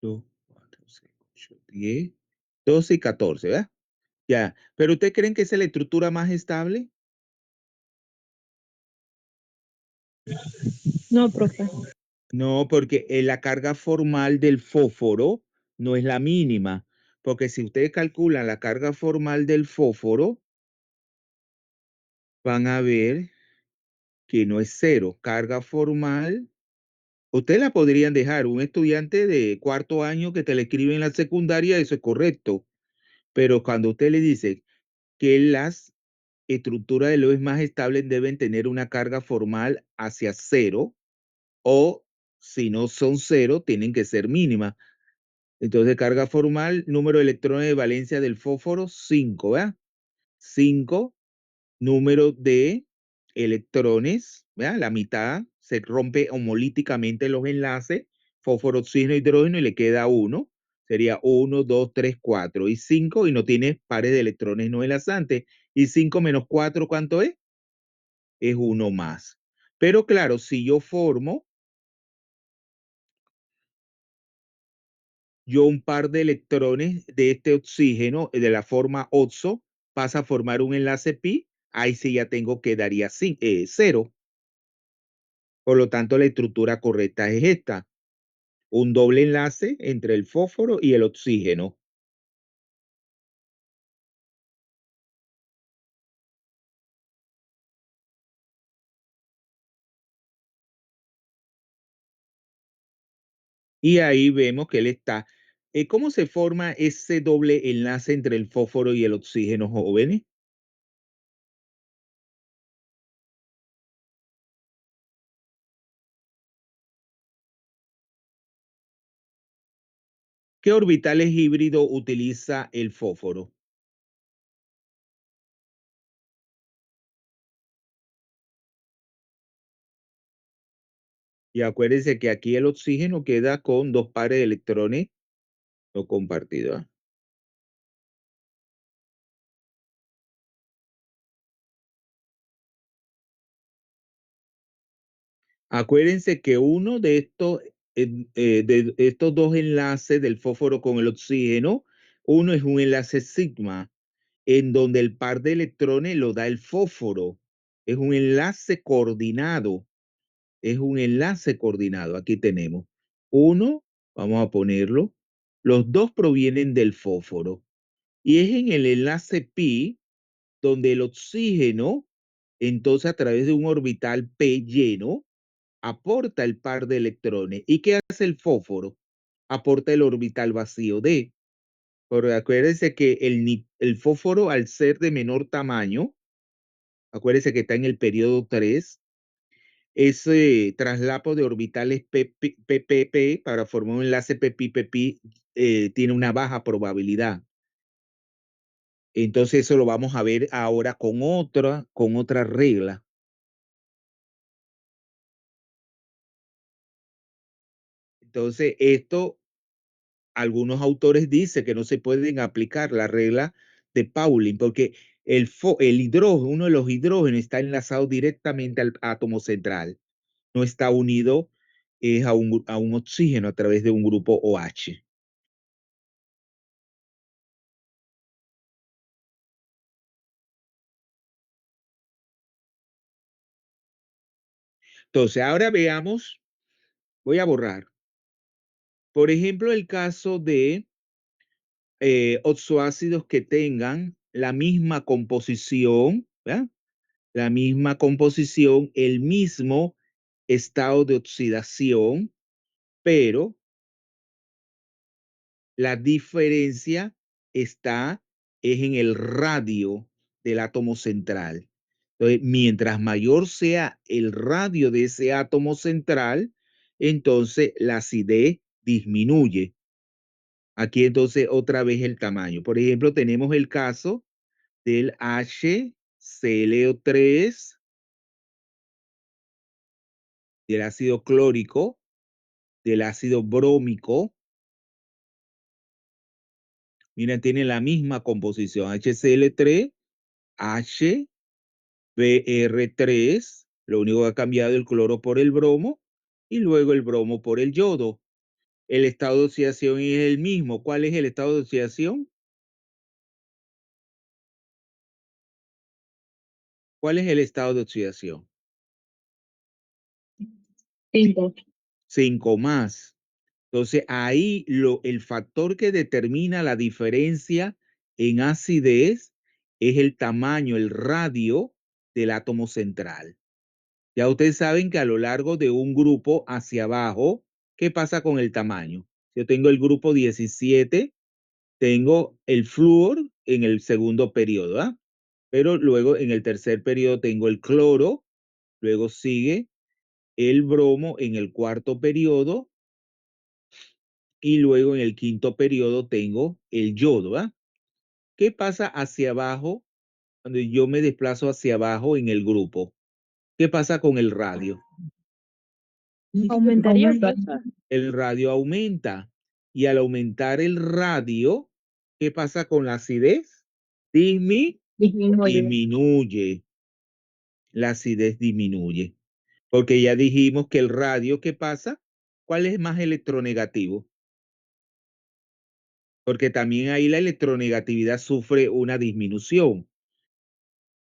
2, 4, 6, 8, 10, 12 y 14, ¿verdad? Ya. ¿Pero ustedes creen que esa es la estructura más estable? No, profe. No, porque la carga formal del fósforo no es la mínima. Porque si ustedes calculan la carga formal del fósforo, van a ver que no es cero. Carga formal, ustedes la podrían dejar. Un estudiante de cuarto año que te le escribe en la secundaria, eso es correcto. Pero cuando usted le dice que las estructuras de loes más estables deben tener una carga formal hacia cero, o si no son cero, tienen que ser mínimas. Entonces, carga formal, número de electrones de valencia del fósforo, 5, ¿verdad? 5, número de electrones, ¿verdad? La mitad, se rompe homolíticamente los enlaces, fósforo, oxígeno, hidrógeno, y le queda 1. Sería 1, 2, 3, 4 y 5, y no tiene pares de electrones no enlazantes. Y 5 menos 4, ¿cuánto es? Es 1 más. Pero claro, si yo formo un par de electrones de este oxígeno de la forma oxo, pasa a formar un enlace pi, ahí sí ya tengo que daría 0. Por lo tanto, la estructura correcta es esta: un doble enlace entre el fósforo y el oxígeno. Y ahí vemos que él está. ¿Cómo se forma ese doble enlace entre el fósforo y el oxígeno, jóvenes? ¿Qué orbitales híbridos utiliza el fósforo? Y acuérdense que aquí el oxígeno queda con 2 pares de electrones no compartidos. Acuérdense que uno de estos dos enlaces del fósforo con el oxígeno, uno es un enlace sigma, en donde el par de electrones lo da el fósforo. Es un enlace coordinado. Es un enlace coordinado. Aquí tenemos uno, vamos a ponerlo. Los dos provienen del fósforo. Y es en el enlace pi donde el oxígeno, entonces a través de un orbital P lleno, aporta el par de electrones. ¿Y qué hace el fósforo? Aporta el orbital vacío D. Pero acuérdense que el fósforo, al ser de menor tamaño, acuérdense que está en el periodo 3, ese traslapo de orbitales PPP para formar un enlace pp tiene una baja probabilidad. Entonces eso lo vamos a ver ahora con otra regla. Entonces esto, algunos autores dicen que no se pueden aplicar la regla de Pauling porque el hidrógeno, uno de los hidrógenos está enlazado directamente al átomo central. No está unido a un oxígeno a través de un grupo OH. Entonces, ahora veamos, voy a borrar. Por ejemplo, el caso de oxoácidos que tengan la misma composición, ¿verdad? La misma composición, el mismo estado de oxidación, pero la diferencia es en el radio del átomo central. Entonces, mientras mayor sea el radio de ese átomo central, entonces la acidez disminuye. Aquí entonces otra vez el tamaño. Por ejemplo, tenemos el caso del HClO3, del ácido clórico, del ácido brómico. Miren, tiene la misma composición, HCl3, HBr3, lo único que ha cambiado el cloro por el bromo y luego el bromo por el yodo. El estado de oxidación es el mismo. ¿Cuál es el estado de oxidación? ¿Cuál es el estado de oxidación? 5. 5 más. Entonces, ahí el factor que determina la diferencia en acidez es el tamaño, el radio del átomo central. Ya ustedes saben que a lo largo de un grupo hacia abajo, ¿qué pasa con el tamaño? Yo tengo el grupo 17, tengo el flúor en el segundo periodo, ¿ah? Pero luego en el tercer periodo tengo el cloro, luego sigue el bromo en el cuarto periodo y luego en el quinto periodo tengo el yodo, ¿verdad? ¿Qué pasa hacia abajo cuando yo me desplazo hacia abajo en el grupo? ¿Qué pasa con el radio? Aumentaría. El radio aumenta y al aumentar el radio, ¿qué pasa con la acidez? Disminuye. La acidez disminuye. Porque ya dijimos que el radio, ¿qué pasa? ¿Cuál es más electronegativo? Porque también ahí la electronegatividad sufre una disminución.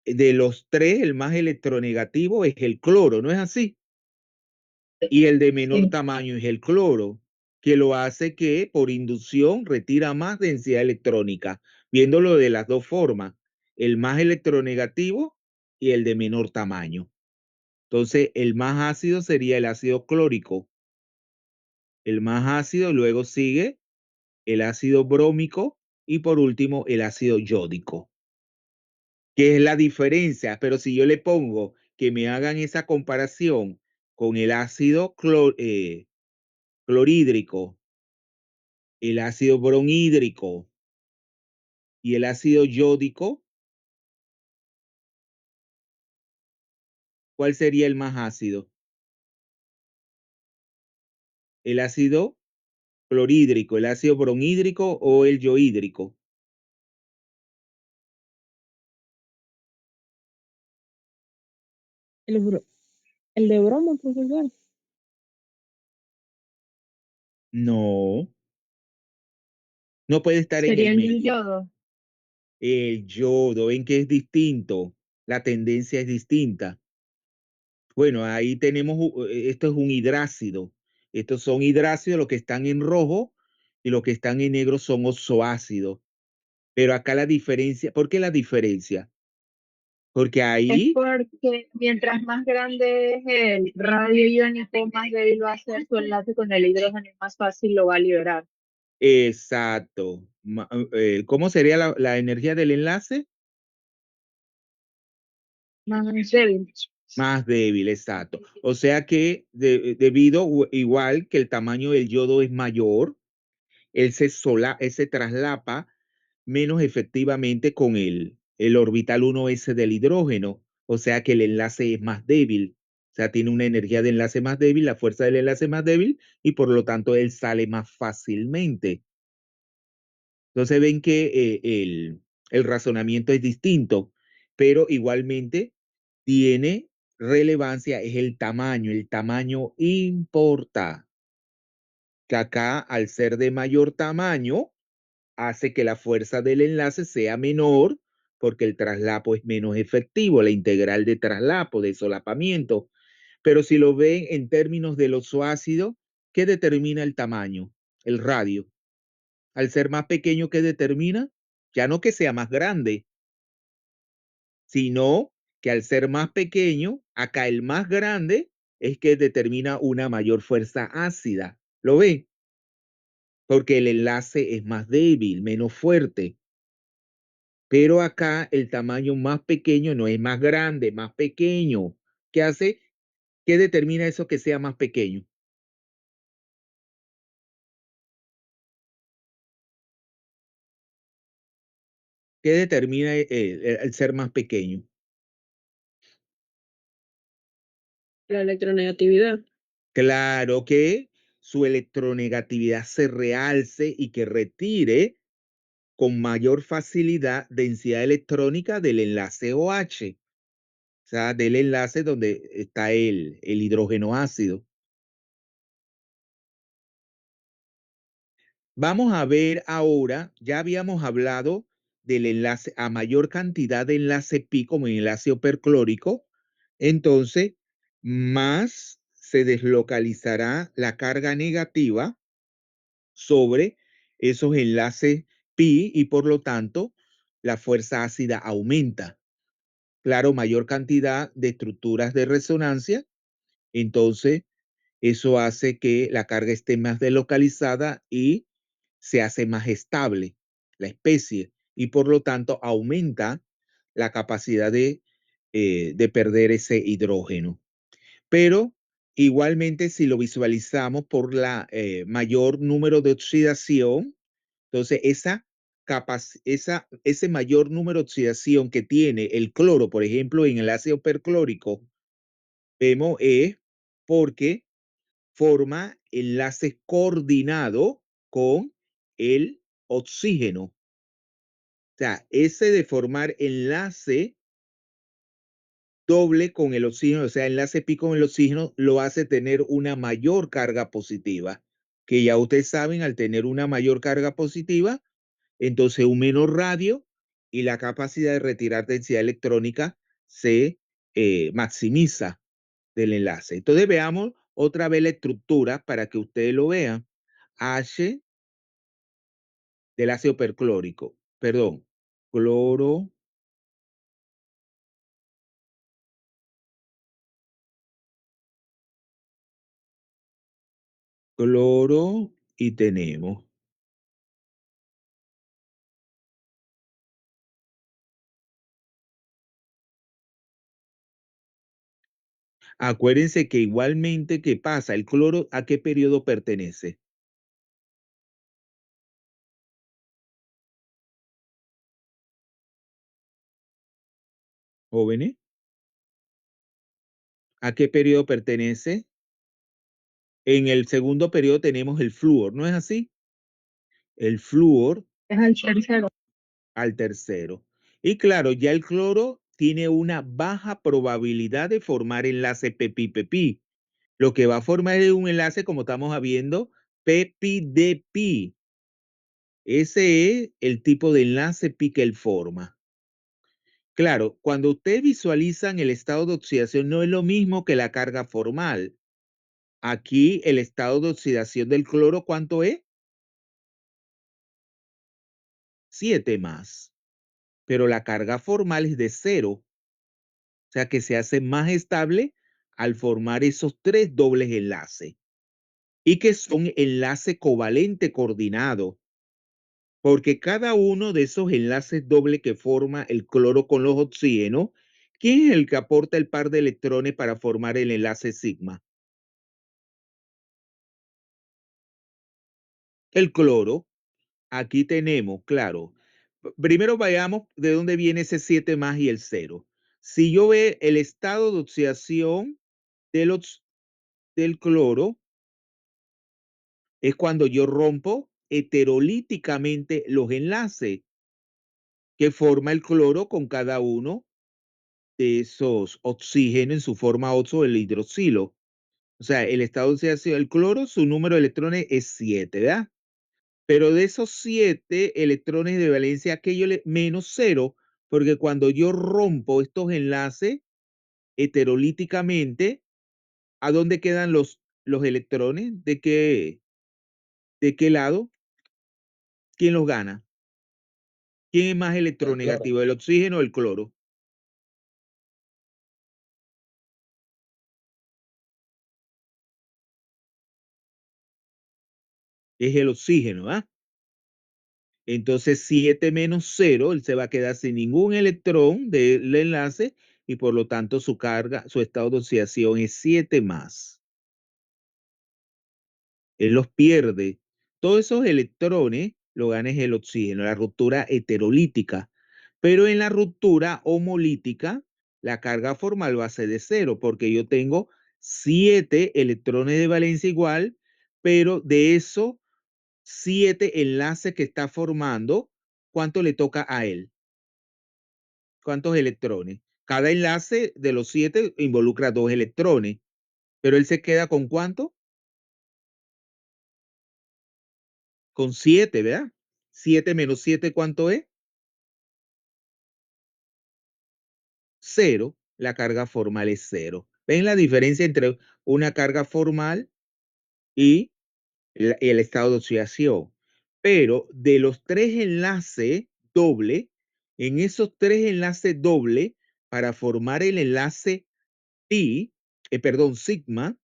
De los tres, el más electronegativo es el cloro, ¿no es así? Y el de menor Sí. tamaño es el cloro, que lo hace que por inducción retira más densidad electrónica, viéndolo de las dos formas, el más electronegativo y el de menor tamaño. Entonces, el más ácido sería el ácido clórico. El más ácido, luego sigue el ácido brómico y por último el ácido yódico. ¿Qué es la diferencia? Pero si yo le pongo que me hagan esa comparación con el ácido clorhídrico, el ácido bromhídrico y el ácido yódico, ¿cuál sería el más ácido? ¿El ácido clorhídrico, el ácido bromhídrico o el yohídrico? El de bromo, profesor. No, no puede estar en Sería el el medio. yodo. El yodo, ¿en qué es distinto? La tendencia es distinta. Bueno, ahí tenemos, esto es un hidrácido. Estos son hidrácidos, los que están en rojo y los que están en negro son oxoácidos. Pero acá la diferencia, ¿por qué la diferencia? Porque Es ahí, porque mientras más grande es el radio iónico, más débil va a ser su enlace con el hidrógeno y más fácil lo va a liberar. exacto. ¿Cómo sería la energía del enlace? Más débil. Más débil, exacto. O sea que debido, igual que el tamaño del yodo es mayor, él se traslapa menos efectivamente con el orbital 1s del hidrógeno, o sea que el enlace es más débil, o sea, tiene una energía de enlace más débil, la fuerza del enlace más débil y por lo tanto él sale más fácilmente. Entonces ven que el razonamiento es distinto, pero igualmente tiene relevancia, es el tamaño importa, que acá al ser de mayor tamaño, hace que la fuerza del enlace sea menor porque el traslapo es menos efectivo, la integral de traslapo, de solapamiento. Pero si lo ven en términos del ozoácido, ¿qué determina el tamaño? El radio. Al ser más pequeño, ¿qué determina? Ya no que sea más grande, sino que al ser más pequeño, acá el más grande es que determina una mayor fuerza ácida. ¿Lo ven? Porque el enlace es más débil, menos fuerte. Pero acá el tamaño más pequeño no es más grande, más pequeño. ¿Qué hace? ¿Qué determina eso que sea más pequeño? ¿Qué determina el ser más pequeño? La electronegatividad. Claro que su electronegatividad se realce y que retire con mayor facilidad densidad electrónica del enlace OH, o sea, del enlace donde está el hidrógeno ácido. Vamos a ver ahora, ya habíamos hablado del enlace a mayor cantidad de enlace pi como en el ácido perclórico, entonces más se deslocalizará la carga negativa sobre esos enlaces pi y por lo tanto la fuerza ácida aumenta. Claro, mayor cantidad de estructuras de resonancia, entonces eso hace que la carga esté más deslocalizada y se hace más estable la especie y por lo tanto aumenta la capacidad de perder ese hidrógeno. Pero Igualmente, si lo visualizamos por la mayor número de oxidación, entonces ese mayor número de oxidación que tiene el cloro, por ejemplo, en el ácido perclórico, vemos es porque forma enlaces coordinados con el oxígeno. O sea, ese de formar enlace doble con el oxígeno, o sea, enlace pi con el oxígeno, lo hace tener una mayor carga positiva, que ya ustedes saben, al tener una mayor carga positiva, entonces un menor radio y la capacidad de retirar densidad electrónica se maximiza del enlace. Entonces veamos otra vez la estructura para que ustedes lo vean. H del ácido perclórico, perdón, cloro, cloro y tenemos acuérdense que igualmente, ¿qué pasa? El cloro, ¿a qué periodo pertenece? Jóvenes, ¿a qué periodo pertenece? En el segundo periodo tenemos el flúor, ¿no es así? El flúor Es el tercero. al tercero. Y claro, ya el cloro tiene una baja probabilidad de formar enlace pi-pi-pi-pi. Lo que va a formar es un enlace, como estamos viendo, pi-pi-de-pi. Ese es el tipo de enlace pi que él forma. Claro, cuando ustedes visualizan el estado de oxidación, no es lo mismo que la carga formal. Aquí el estado de oxidación del cloro, ¿cuánto es? 7 más. Pero la carga formal es de 0. O sea que se hace más estable al formar esos 3 dobles enlaces. Y que son enlace covalente coordinado. Porque cada uno de esos enlaces dobles que forma el cloro con los oxígenos, ¿quién es el que aporta el par de electrones para formar el enlace sigma? El cloro. Aquí tenemos, claro. Primero vayamos de dónde viene ese 7 más y el 0. Si yo veo el estado de oxidación del cloro, es cuando yo rompo heterolíticamente los enlaces que forma el cloro con cada uno de esos oxígenos en su forma 8 del hidroxilo. O sea, el estado de oxidación del cloro, su número de electrones es 7, ¿verdad? Pero de esos 7 electrones de valencia, aquello menos 0, porque cuando yo rompo estos enlaces heterolíticamente, ¿a dónde quedan los electrones? ¿De qué lado? ¿Quién los gana? ¿Quién es más electronegativo, el oxígeno o el cloro? Es el oxígeno, ¿ah? Entonces 7 menos 0, él se va a quedar sin ningún electrón del enlace y por lo tanto su carga, su estado de oxidación es 7 más. Él los pierde. Todos esos electrones lo gana es el oxígeno, la ruptura heterolítica. Pero en la ruptura homolítica, la carga formal va a ser de 0 porque yo tengo 7 electrones de valencia igual, pero de esos 7 enlaces que está formando, ¿cuánto le toca a él? ¿Cuántos electrones? Cada enlace de los 7 involucra 2 electrones, pero él se queda con ¿cuánto? Con 7, ¿verdad? 7 menos 7, ¿cuánto es? 0. La carga formal es 0. ¿Ven la diferencia entre una carga formal y el estado de oxidación? Pero de los 3 enlaces doble, en esos 3 enlaces doble, para formar el enlace pi, perdón, sigma,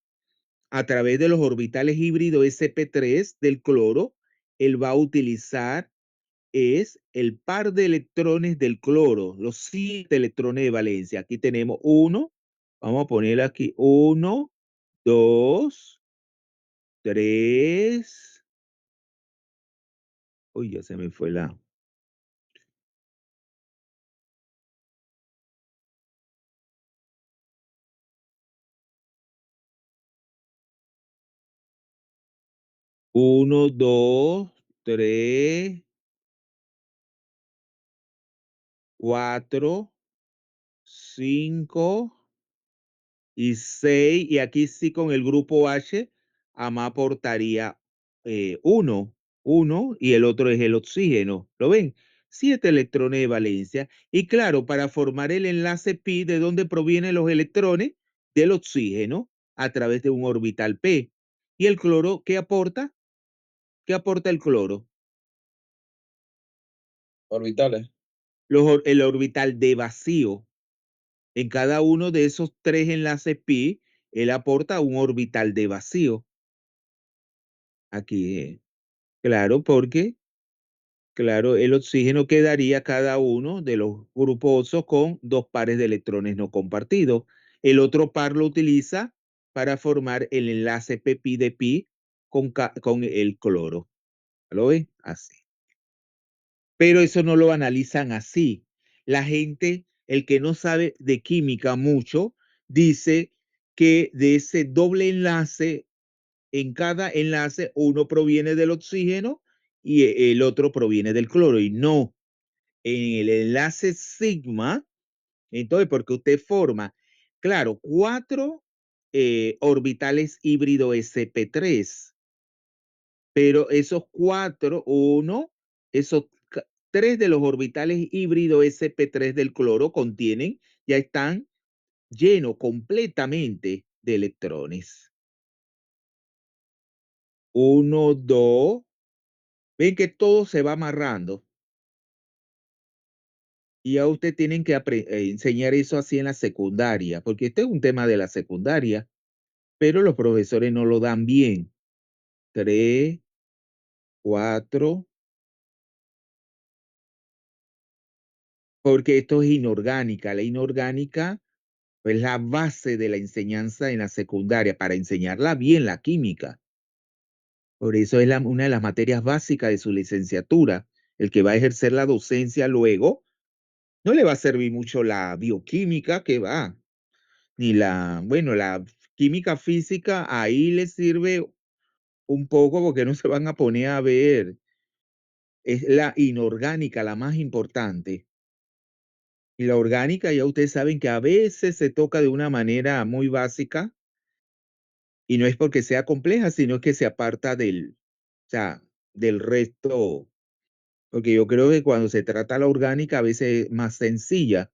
a través de los orbitales híbridos sp3 del cloro, él va a utilizar es el par de electrones del cloro, los 7 electrones de valencia. Aquí tenemos uno, vamos a poner aquí uno, 2, 3. Uy, ya se me fue la. Uno, dos, tres, 4, 5 y 6. Y aquí sí con el grupo H, AMA aportaría 1, y el otro es el oxígeno. ¿Lo ven? 7 electrones de valencia. Y claro, para formar el enlace pi, ¿de dónde provienen los electrones? Del oxígeno a través de un orbital p. ¿Y el cloro qué aporta? ¿Qué aporta el cloro? Orbitales. El orbital de vacío. En cada uno de esos 3 enlaces pi, él aporta un orbital de vacío. Aquí, claro, porque, claro, el oxígeno quedaría cada uno de los grupos osos con 2 pares de electrones no compartidos. El otro par lo utiliza para formar el enlace pp de pi con el cloro. ¿Lo ven? Así. Pero eso no lo analizan así. La gente, el que no sabe de química mucho, dice que de ese doble enlace, en cada enlace, uno proviene del oxígeno y el otro proviene del cloro. Y no, en el enlace sigma, entonces, porque usted forma, claro, 4 orbitales híbrido sp3, pero esos 4, esos 3 de los orbitales híbrido sp3 del cloro contienen, ya están llenos completamente de electrones. 1, 2. Ven que todo se va amarrando. Y a usted tienen que enseñar eso así en la secundaria, porque este es un tema de la secundaria, pero los profesores no lo dan bien. 3, 4, porque esto es inorgánica. La inorgánica es la base de la enseñanza en la secundaria, para enseñarla bien la química. Por eso es una de las materias básicas de su licenciatura. El que va a ejercer la docencia luego, no le va a servir mucho la bioquímica, que va, ni bueno, la química física ahí le sirve un poco porque no se van a poner a ver. Es la inorgánica la más importante. Y la orgánica ya ustedes saben que a veces se toca de una manera muy básica y no es porque sea compleja, sino que se aparta o sea, del resto. Porque yo creo que cuando se trata la orgánica a veces es más sencilla.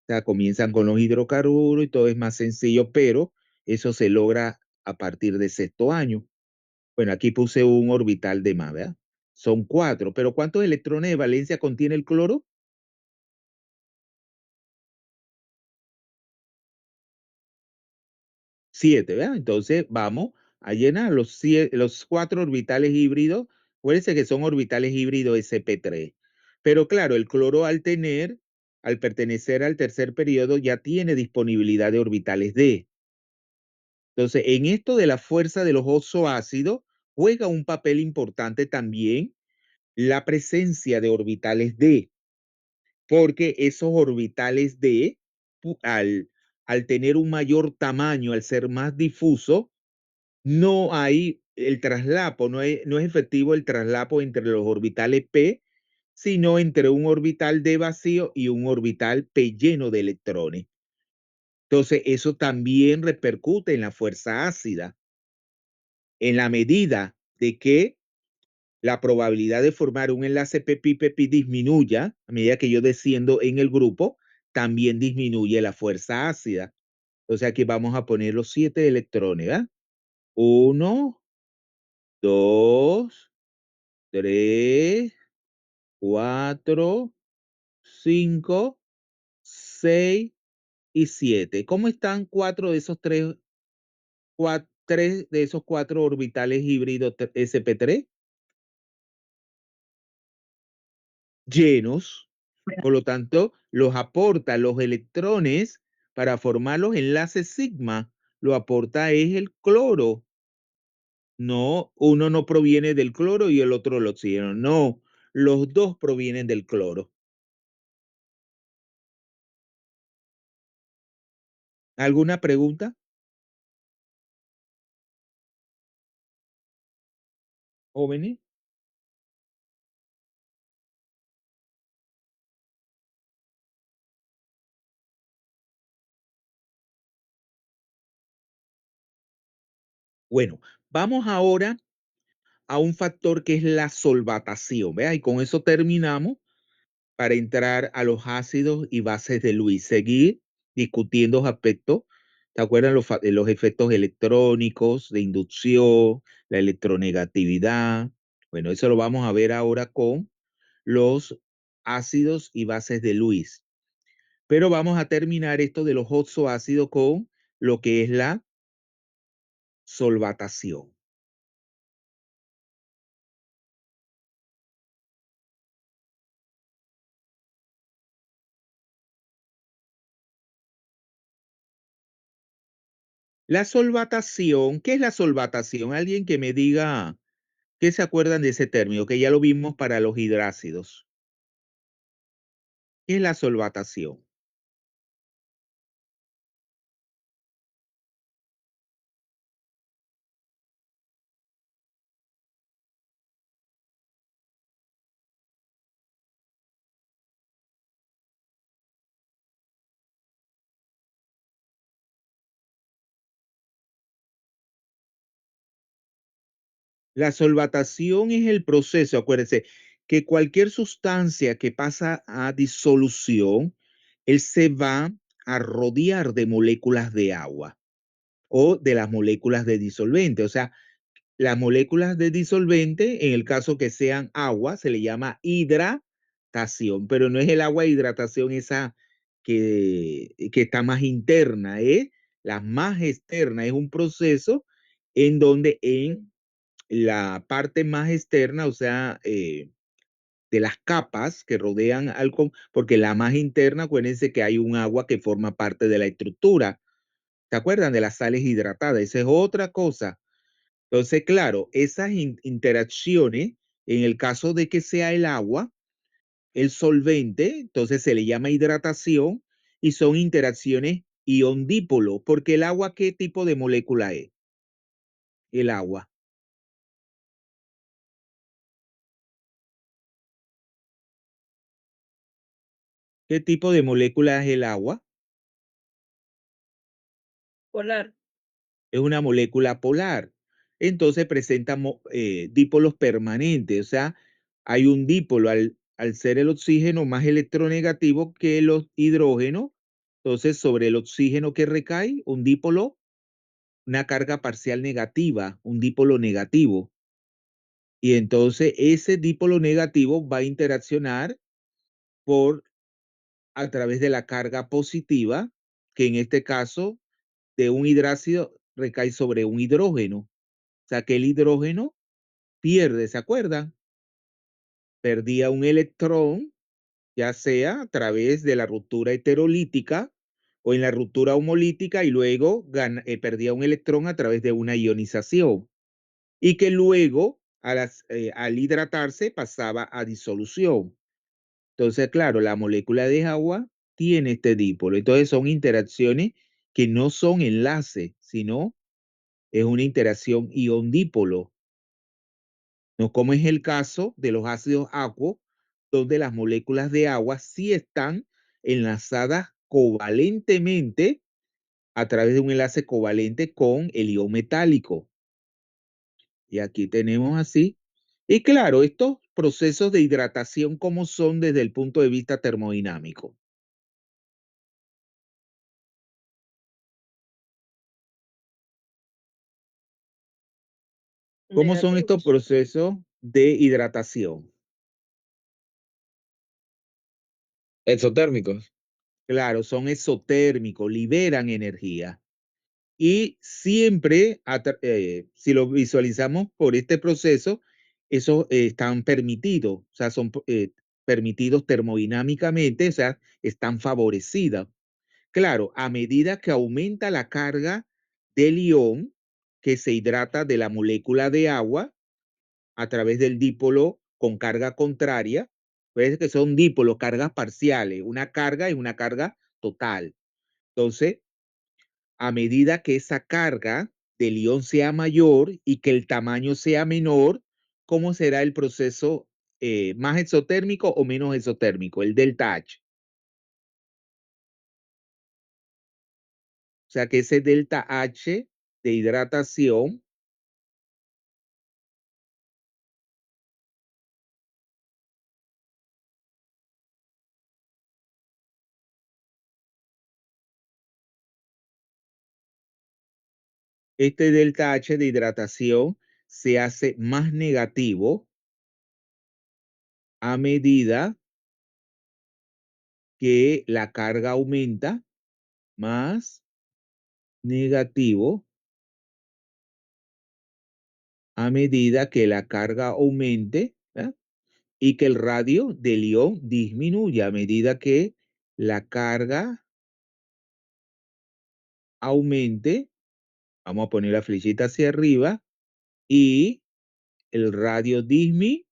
O sea, comienzan con los hidrocarburos y todo es más sencillo, pero eso se logra a partir de sexto año. Bueno, aquí puse un orbital de más, ¿verdad? Son 4, pero ¿cuántos electrones de valencia contiene el cloro? 7, ¿verdad? Entonces vamos a llenar los 4 orbitales híbridos. Acuérdense que son orbitales híbridos sp3. Pero claro, el cloro al pertenecer al tercer periodo, ya tiene disponibilidad de orbitales D. Entonces, en esto de la fuerza de los oxoácidos, juega un papel importante también la presencia de orbitales D, porque esos orbitales D, al tener un mayor tamaño, al ser más difuso, no hay el traslapo, no es efectivo el traslapo entre los orbitales P, sino entre un orbital D vacío y un orbital P lleno de electrones. Entonces, eso también repercute en la fuerza ácida, en la medida de que la probabilidad de formar un enlace pp disminuya, a medida que yo desciendo en el grupo, también disminuye la fuerza ácida. Entonces aquí vamos a poner los 7 electrones, ¿verdad? 1, 2, 3, 4, 5, 6 y 7. ¿Cómo están 4 de esos 3, 3 de esos 4 orbitales híbridos sp3? Llenos. Por lo tanto, los aporta los electrones para formar los enlaces sigma lo aporta es el cloro. No, uno no proviene del cloro y el otro del oxígeno. No, los dos provienen del cloro. ¿Alguna pregunta? Jóvenes. Bueno, vamos ahora a un factor que es la solvatación. ¿Vea? Y con eso terminamos para entrar a los ácidos y bases de Lewis. Seguir discutiendo aspectos. ¿Te acuerdan los efectos electrónicos de inducción, la electronegatividad? Bueno, eso lo vamos a ver ahora con los ácidos y bases de Lewis. Pero vamos a terminar esto de los oxoácidos con lo que es la solvatación. La solvatación, ¿qué es la solvatación? Alguien que me diga qué se acuerdan de ese término, que ya lo vimos para los hidrácidos. ¿Qué es la solvatación? La solvatación es el proceso, acuérdense, que cualquier sustancia que pasa a disolución, él se va a rodear de moléculas de agua o de las moléculas de disolvente. O sea, las moléculas de disolvente, en el caso que sean agua, se le llama hidratación, pero no es el agua de hidratación esa que está más interna, es la más externa, es un proceso en donde en la parte más externa, o sea, de las capas que rodean al, porque la más interna, acuérdense que hay un agua que forma parte de la estructura. ¿Se acuerdan de las sales hidratadas? Esa es otra cosa. Entonces, claro, esas interacciones, en el caso de que sea el agua, el solvente, entonces se le llama hidratación y son interacciones ion-dipolo, porque el agua, ¿qué tipo de molécula es? El agua. ¿Qué tipo de molécula es el agua? Polar. Es una molécula polar. Entonces presenta dipolos permanentes, o sea, hay un dipolo al ser el oxígeno más electronegativo que el hidrógeno. Entonces, sobre el oxígeno que recae, un dipolo, una carga parcial negativa, un dipolo negativo. Y entonces ese dipolo negativo va a interaccionar a través de la carga positiva, que en este caso de un hidrácido recae sobre un hidrógeno. O sea que el hidrógeno pierde, ¿se acuerdan? Perdía un electrón, ya sea a través de la ruptura heterolítica o en la ruptura homolítica y luego perdía un electrón a través de una ionización y que luego al hidratarse pasaba a disolución. Entonces, claro, la molécula de agua tiene este dipolo. Entonces son interacciones que no son enlaces, sino es una interacción ion-dipolo. No como es el caso de los ácidos acuosos, donde las moléculas de agua sí están enlazadas covalentemente a través de un enlace covalente con el ion metálico. Y aquí tenemos así. Y claro, estos procesos de hidratación, ¿cómo son desde el punto de vista termodinámico? ¿Cómo son estos Negativos. procesos de hidratación? Exotérmicos. Claro, son exotérmicos, liberan energía. Y siempre, si lo visualizamos por este proceso, esos están permitidos, o sea, son permitidos termodinámicamente, o sea, están favorecidas. Claro, a medida que aumenta la carga del ion que se hidrata de la molécula de agua a través del dipolo con carga contraria. Ves que son dipolos, cargas parciales, una carga y una carga total. Entonces, a medida que esa carga del ion sea mayor y que el tamaño sea menor, ¿cómo será el proceso más exotérmico o menos exotérmico? El delta H. O sea que ese delta H de hidratación este delta H de hidratación se hace más negativo a medida que la carga aumenta, más negativo a medida que la carga aumente, ¿verdad? Y que el radio del ion disminuya a medida que la carga aumente. Vamos a poner la flechita hacia arriba y el radio disminuya.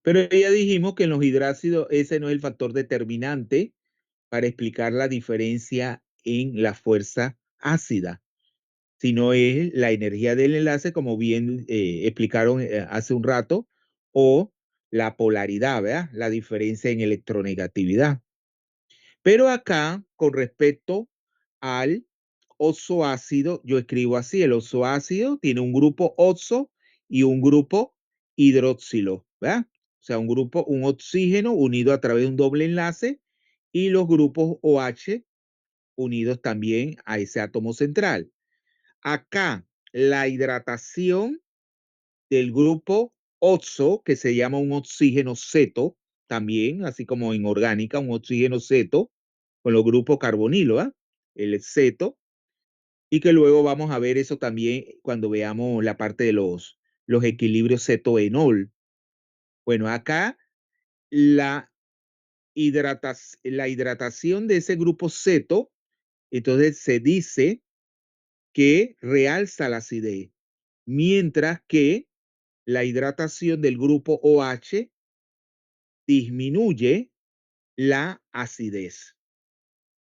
Pero ya dijimos que en los hidrácidos ese no es el factor determinante para explicar la diferencia en la fuerza ácida, sino es la energía del enlace, como bien explicaron hace un rato, o la polaridad, ¿verdad? La diferencia en electronegatividad. Pero acá, con respecto al ozoácido, yo escribo así: el ozoácido tiene un grupo ozo y un grupo hidroxilo, ¿verdad? O sea, un oxígeno unido a través de un doble enlace y los grupos OH unidos también a ese átomo central. Acá, la hidratación del grupo oxo, que se llama un oxígeno ceto, también, así como en orgánica, un oxígeno ceto, con los grupos carbonilo, ¿eh? El ceto, y que luego vamos a ver eso también cuando veamos la parte de los equilibrios ceto-enol. Bueno, acá la, la hidratación de ese grupo ceto, entonces se dice que realza la acidez, mientras que la hidratación del grupo OH disminuye la acidez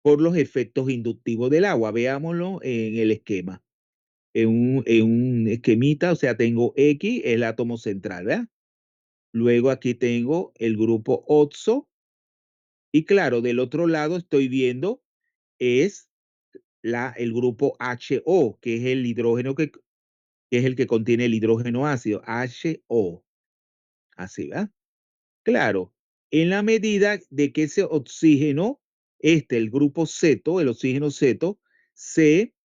por los efectos inductivos del agua. Veámoslo en el esquema. En un esquemita, o sea, tengo X, el átomo central, ¿verdad? Luego aquí tengo el grupo oxo. Y claro, del otro lado estoy viendo es el grupo HO, que es el hidrógeno que es el que contiene el hidrógeno ácido, HO. Así, ¿verdad? Claro, en la medida de que ese oxígeno, el grupo ceto, el oxígeno ceto, se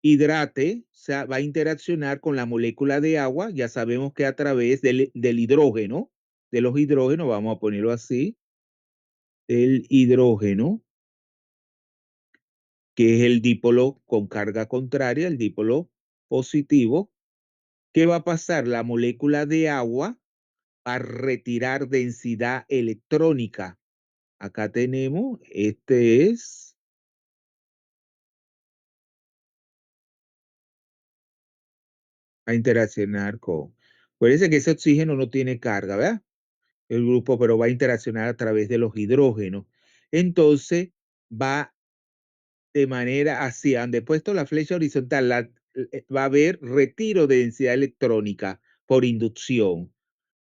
hidrate, o sea, va a interaccionar con la molécula de agua, ya sabemos que a través del hidrógeno, de los hidrógenos, vamos a ponerlo así, el hidrógeno, que es el dipolo con carga contraria, el dipolo positivo. ¿Qué va a pasar? La molécula de agua va a retirar densidad electrónica. Acá tenemos, a interaccionar con, acuérdense que ese oxígeno no tiene carga, ¿verdad? El grupo, pero va a interaccionar a través de los hidrógenos. Entonces, va de manera hacia donde he puesto la flecha horizontal, va a haber retiro de densidad electrónica por inducción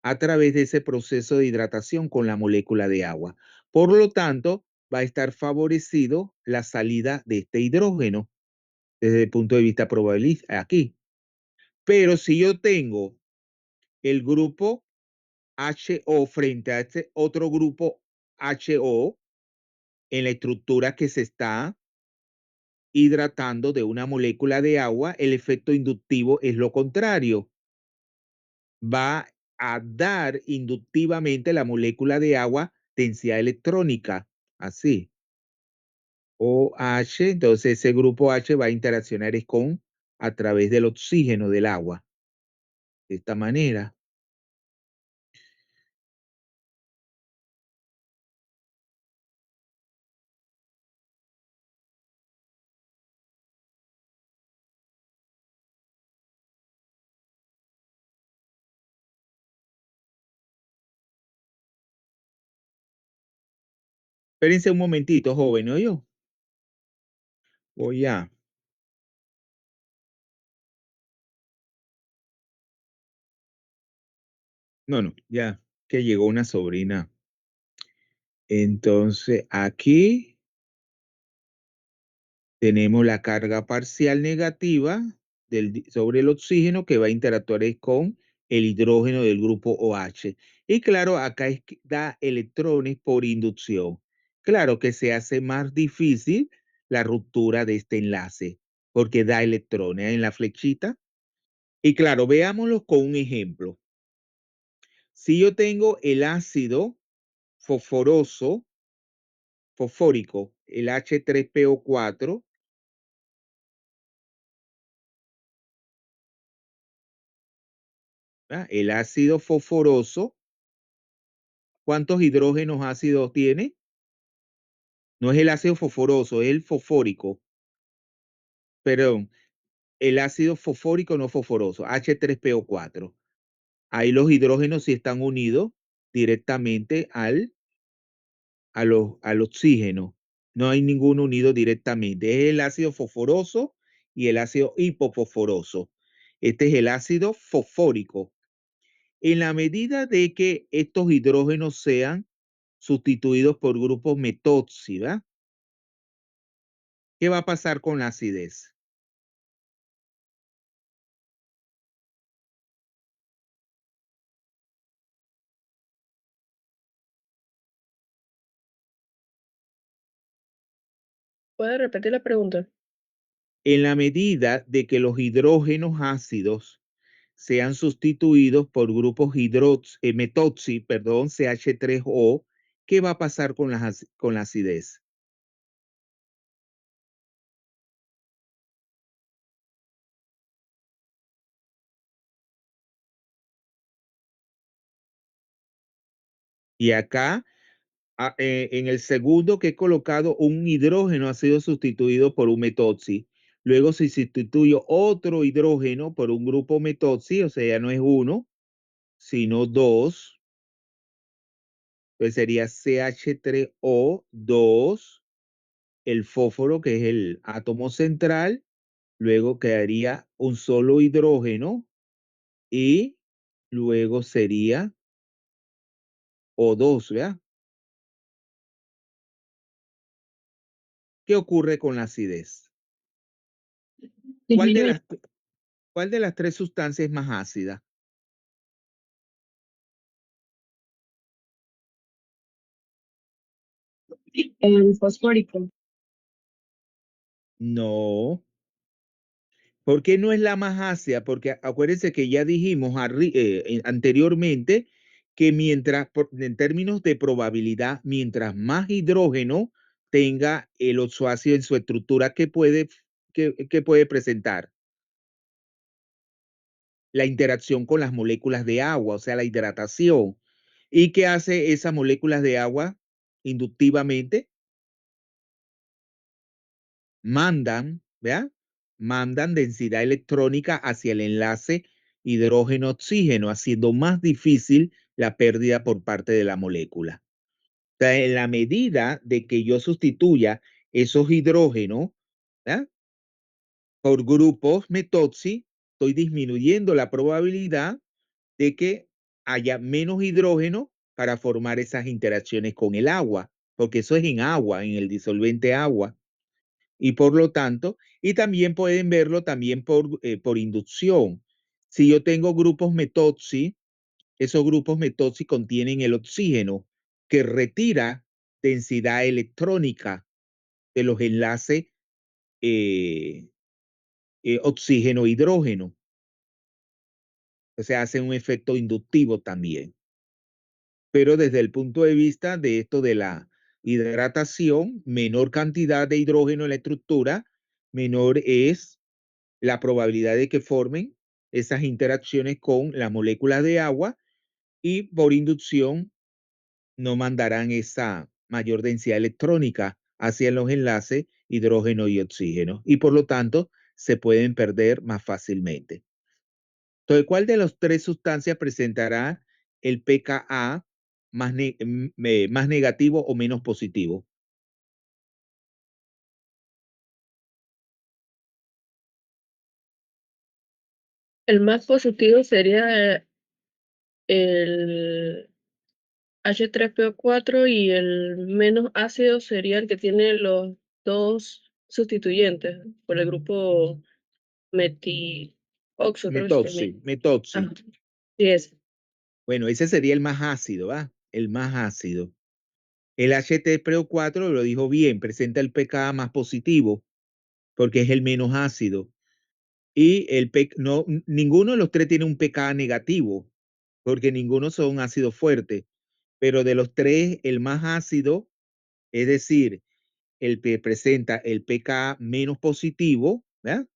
a través de ese proceso de hidratación con la molécula de agua. Por lo tanto, va a estar favorecido la salida de este hidrógeno desde el punto de vista probabilístico aquí. Pero si yo tengo el grupo HO frente a este otro grupo HO en la estructura que se está hidratando de una molécula de agua, el efecto inductivo es lo contrario. Va a dar inductivamente la molécula de agua densidad electrónica, así. OH, entonces ese grupo H va a interaccionar a través del oxígeno del agua. De esta manera. Espérense un momentito, joven, ¿no yo? Voy a. No, ya que llegó una sobrina. Entonces, aquí tenemos la carga parcial negativa sobre el oxígeno que va a interactuar con el hidrógeno del grupo OH. Y claro, acá da electrones por inducción. Claro que se hace más difícil la ruptura de este enlace porque da electrones en la flechita. Y claro, veámoslo con un ejemplo. Si yo tengo el ácido fosfórico, el H3PO4, ¿verdad? El ácido fosforoso, ¿cuántos hidrógenos ácidos tiene? No es el ácido fosforoso, es el fosfórico. Perdón, el ácido fosfórico no fosforoso, H3PO4. Ahí los hidrógenos sí están unidos directamente al oxígeno. No hay ninguno unido directamente. Es el ácido fosforoso y el ácido hipofosforoso. Este es el ácido fosfórico. En la medida de que estos hidrógenos sean sustituidos por grupos metoxi, ¿verdad? ¿Qué va a pasar con la acidez? ¿Puede repetir la pregunta? En la medida de que los hidrógenos ácidos sean sustituidos por grupos metoxi, perdón, CH3O, ¿qué va a pasar con la acidez? Y acá, en el segundo que he colocado, un hidrógeno ha sido sustituido por un metoxi. Luego se sustituye otro hidrógeno por un grupo metoxi, o sea, ya no es uno, sino dos. Entonces sería CH3O2, el fósforo, que es el átomo central. Luego quedaría un solo hidrógeno y luego sería O2, ¿verdad? ¿Qué ocurre con la acidez? ¿Cuál de Disminuye. las, cuál de las tres sustancias es más ácida? El fosfórico. No. ¿Por qué no es la más ácida? Porque acuérdense que ya dijimos anteriormente que en términos de probabilidad, mientras más hidrógeno tenga el oxoácido en su estructura, ¿qué puede presentar? La interacción con las moléculas de agua, o sea, la hidratación. ¿Y qué hace esas moléculas de agua inductivamente? ¿Vea? Mandan densidad electrónica hacia el enlace hidrógeno-oxígeno, haciendo más difícil la pérdida por parte de la molécula. O sea, en la medida de que yo sustituya esos hidrógenos, ¿verdad?, por grupos metoxi, estoy disminuyendo la probabilidad de que haya menos hidrógeno para formar esas interacciones con el agua, porque eso es en agua, en el disolvente agua. Y por lo tanto, y también pueden verlo también por inducción. Si yo tengo grupos metoxi, esos grupos metoxi contienen el oxígeno que retira densidad electrónica de los enlaces eh, oxígeno-hidrógeno. O sea, hacen un efecto inductivo también. Pero desde el punto de vista de esto de la hidratación, menor cantidad de hidrógeno en la estructura, menor es la probabilidad de que formen esas interacciones con las moléculas de agua y por inducción no mandarán esa mayor densidad electrónica hacia los enlaces hidrógeno y oxígeno y por lo tanto se pueden perder más fácilmente. Entonces, ¿cuál de las tres sustancias presentará el pKa más negativo o menos positivo? El más positivo sería el H3PO4 y el menos ácido sería el que tiene los dos sustituyentes por el grupo metioxo, creo que se llama. Metoxi. Ajá, sí es. Bueno, ese sería el más ácido, ¿va? El más ácido. El HT-PRO4 lo dijo bien, presenta el pK más positivo porque es el menos ácido. Y no, ninguno de los tres tiene un pK negativo porque ninguno son ácidos fuertes. Pero de los tres, el más ácido, es decir, el que presenta el pK menos positivo, ¿verdad?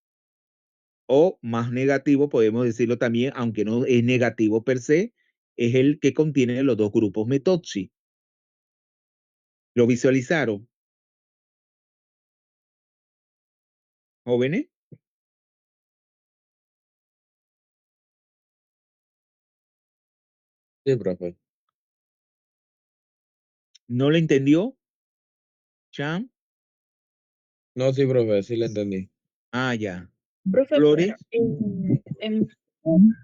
O más negativo, podemos decirlo también, aunque no es negativo per se, es el que contiene los dos grupos metoxi. ¿Lo visualizaron, jóvenes? Sí, profe. ¿No lo entendió, Cham? No, sí, profe, sí le entendí. Ah, ya. Profe, pero Flores,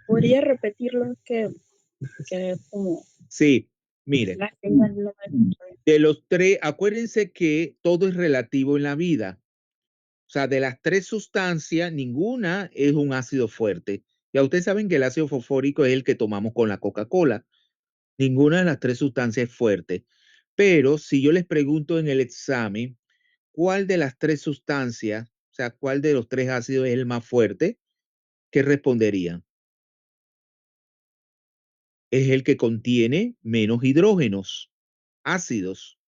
¿podría repetirlo? Que como sí. Miren, las que iban no me escuché. de los tres, acuérdense que todo es relativo en la vida. O sea, de las tres sustancias, ninguna es un ácido fuerte. Ya ustedes saben que el ácido fosfórico es el que tomamos con la Coca-Cola. Ninguna de las tres sustancias es fuerte. Pero si yo les pregunto en el examen, ¿cuál de las tres sustancias, o sea, cuál de los tres ácidos es el más fuerte? ¿Qué responderían? Es el que contiene menos hidrógenos ácidos.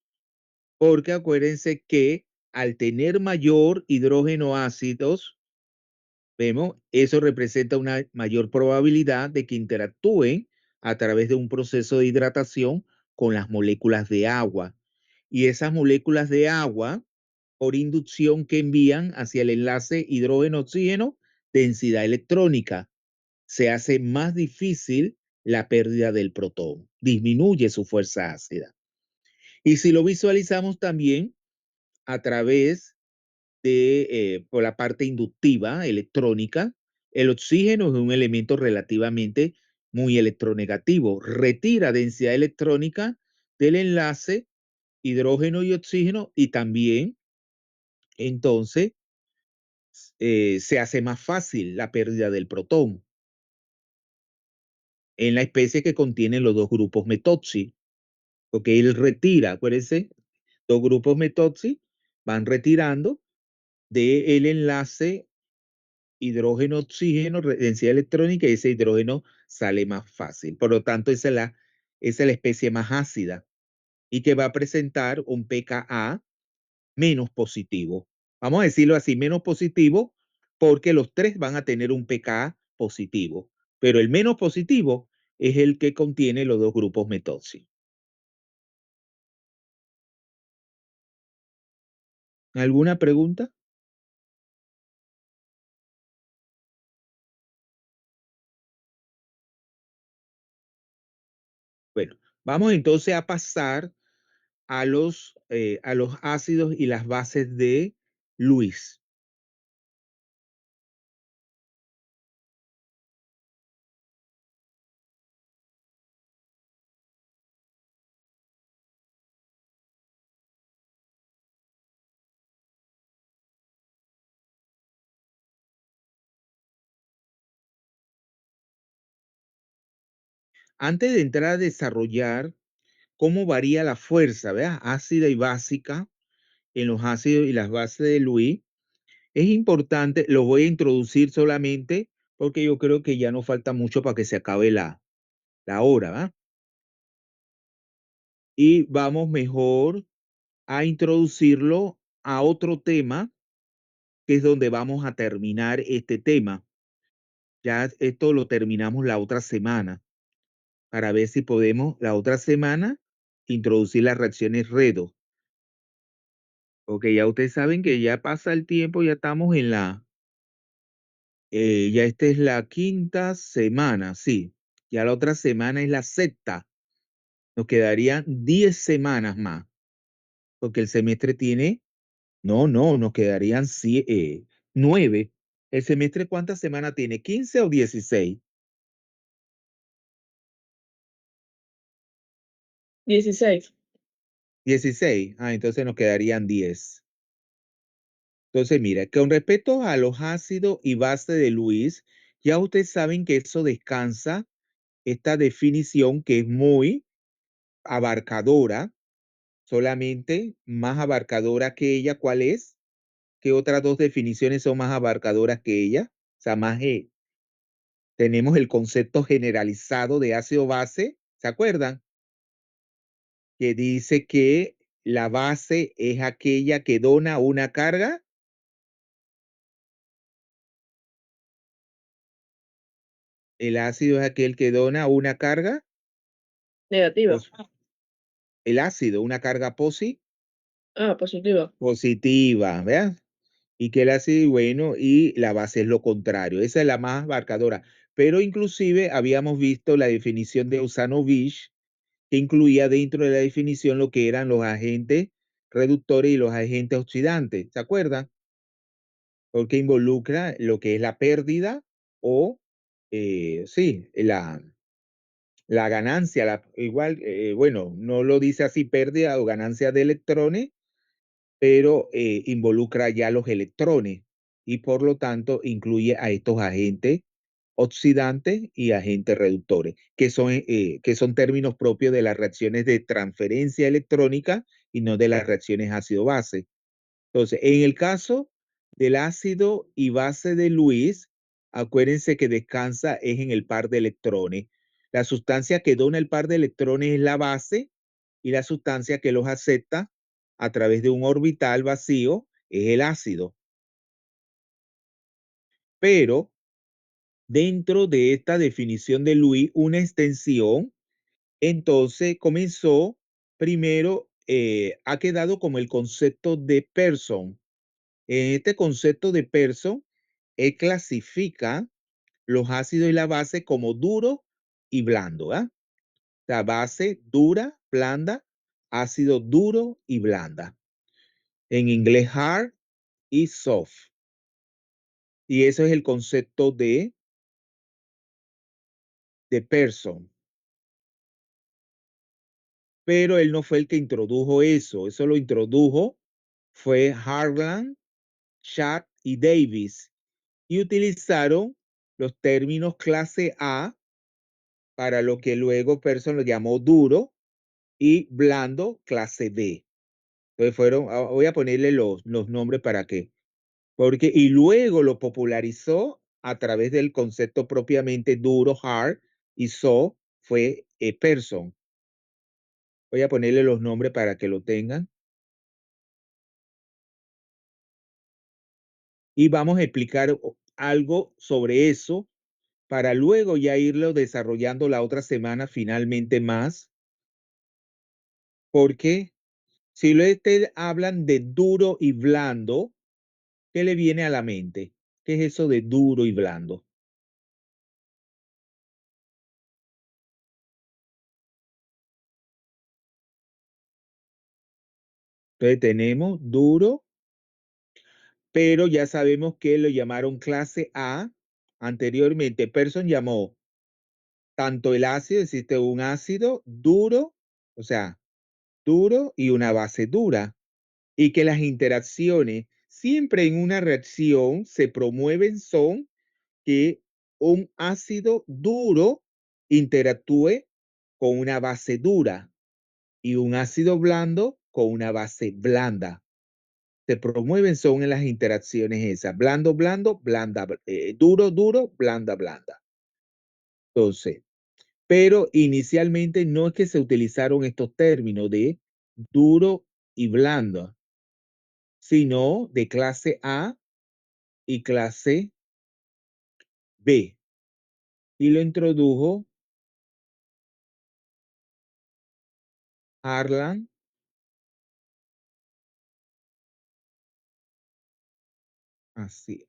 Porque acuérdense que al tener mayor hidrógeno ácidos, vemos, eso representa una mayor probabilidad de que interactúen a través de un proceso de hidratación con las moléculas de agua. Y esas moléculas de agua, por inducción que envían hacia el enlace hidrógeno-oxígeno, densidad electrónica, se hace más difícil la pérdida del protón, disminuye su fuerza ácida. Y si lo visualizamos también a través por la parte inductiva electrónica, el oxígeno es un elemento relativamente muy electronegativo. Retira densidad electrónica del enlace hidrógeno y oxígeno y también entonces se hace más fácil la pérdida del protón en la especie que contiene los dos grupos metoxi, porque él retira, acuérdense, dos grupos metoxi van retirando del enlace hidrógeno-oxígeno, densidad electrónica, y ese hidrógeno sale más fácil. Por lo tanto, esa es la especie más ácida y que va a presentar un pKa menos positivo. Vamos a decirlo así, menos positivo, porque los tres van a tener un pKa positivo, pero el menos positivo es el que contiene los dos grupos metoxi. ¿Alguna pregunta? Bueno, vamos entonces a pasar a los ácidos y las bases de Lewis. Antes de entrar a desarrollar cómo varía la fuerza, ¿verdad? Ácida y básica en los ácidos y las bases de Lewis, es importante, lo voy a introducir solamente porque yo creo que ya no falta mucho para que se acabe la hora, ¿verdad? Y vamos mejor a introducirlo a otro tema, que es donde vamos a terminar este tema. Ya esto lo terminamos la otra semana, para ver si podemos la otra semana introducir las reacciones redo. Ok, ya ustedes saben que ya pasa el tiempo, ya estamos ya esta es la quinta semana, sí. Ya la otra semana es la sexta. Nos quedarían 10 semanas más, porque el semestre tiene, no, nos quedarían 9. ¿El semestre cuántas semanas tiene? ¿15 o 16? 16. 16. Ah, entonces nos quedarían 10. Entonces, mira, con respecto a los ácidos y base de Lewis, ya ustedes saben que eso descansa esta definición que es muy abarcadora, solamente más abarcadora que ella. ¿Cuál es? ¿Qué otras dos definiciones son más abarcadoras que ella? O sea, tenemos el concepto generalizado de ácido base, ¿se acuerdan? Que dice que la base es aquella que dona una carga. El ácido es aquel que dona una carga. Negativa. Pos- El ácido, una carga Positiva. positiva, ¿verdad? Y que el ácido, bueno, y la base es lo contrario. Esa es la más abarcadora. Pero inclusive habíamos visto la definición de Usanovich, que incluía dentro de la definición lo que eran los agentes reductores y los agentes oxidantes. ¿Se acuerdan? Porque involucra lo que es la pérdida o, sí, la ganancia, igual, bueno, no lo dice así, pérdida o ganancia de electrones, pero involucra ya los electrones y por lo tanto incluye a estos agentes oxidantes y agentes reductores, que son términos propios de las reacciones de transferencia electrónica y no de las reacciones ácido-base. Entonces, en el caso del ácido y base de Lewis, acuérdense que descansa es en el par de electrones. La sustancia que dona el par de electrones es la base y la sustancia que los acepta a través de un orbital vacío es el ácido. Pero dentro de esta definición de Lewis, una extensión, entonces comenzó primero, ha quedado como el concepto de Pearson. En este concepto de Pearson, él clasifica los ácidos y la base como duro y blando. La base dura, blanda, ácido duro y blanda. En inglés hard y soft. Y eso es el concepto de Pearson. Pero él no fue el que introdujo eso. Eso lo introdujo fue Harlan, Schacht y Davis. Y utilizaron los términos clase A para lo que luego Pearson lo llamó duro y blando clase B. Entonces voy a ponerle los nombres para que, y luego lo popularizó a través del concepto propiamente duro, hard, y soft, fue Pearson. Voy a ponerle los nombres para que lo tengan. Y vamos a explicar algo sobre eso para luego ya irlo desarrollando la otra semana finalmente más. Porque si ustedes hablan de duro y blando, ¿qué le viene a la mente? ¿Qué es eso de duro y blando? Entonces tenemos duro, pero ya sabemos que lo llamaron clase A. Anteriormente, Pearson llamó tanto el ácido, existe un ácido duro, o sea, duro y una base dura. Y que las interacciones siempre en una reacción se promueven son que un ácido duro interactúe con una base dura y un ácido blando con una base blanda. Se promueven son en las interacciones esas, blando, blando, blanda, duro, duro, blanda, blanda. Entonces, pero inicialmente no es que se utilizaron estos términos de duro y blando, sino de clase A y clase B. Y lo introdujo Harlan, así,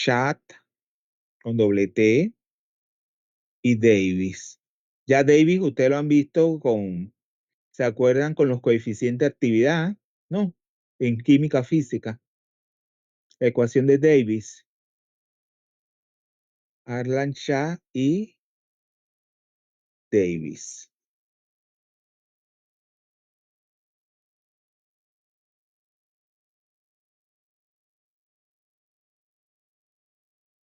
Chat con doble T y Davis. Ya Davis, ustedes lo han visto ¿se acuerdan con los coeficientes de actividad? ¿No? En química física. La ecuación de Davis. Arlan Shah y Davis.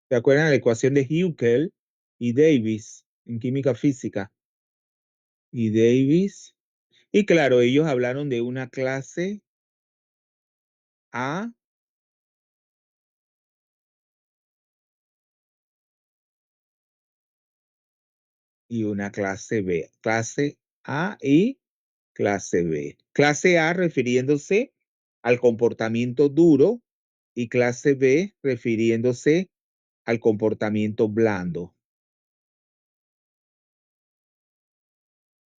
¿Se acuerdan de la ecuación de Huckel y Davis en química física? Y Davis. Y claro, ellos hablaron de una clase A y una clase B. Clase A y clase B. Clase A refiriéndose al comportamiento duro y clase B refiriéndose al comportamiento blando.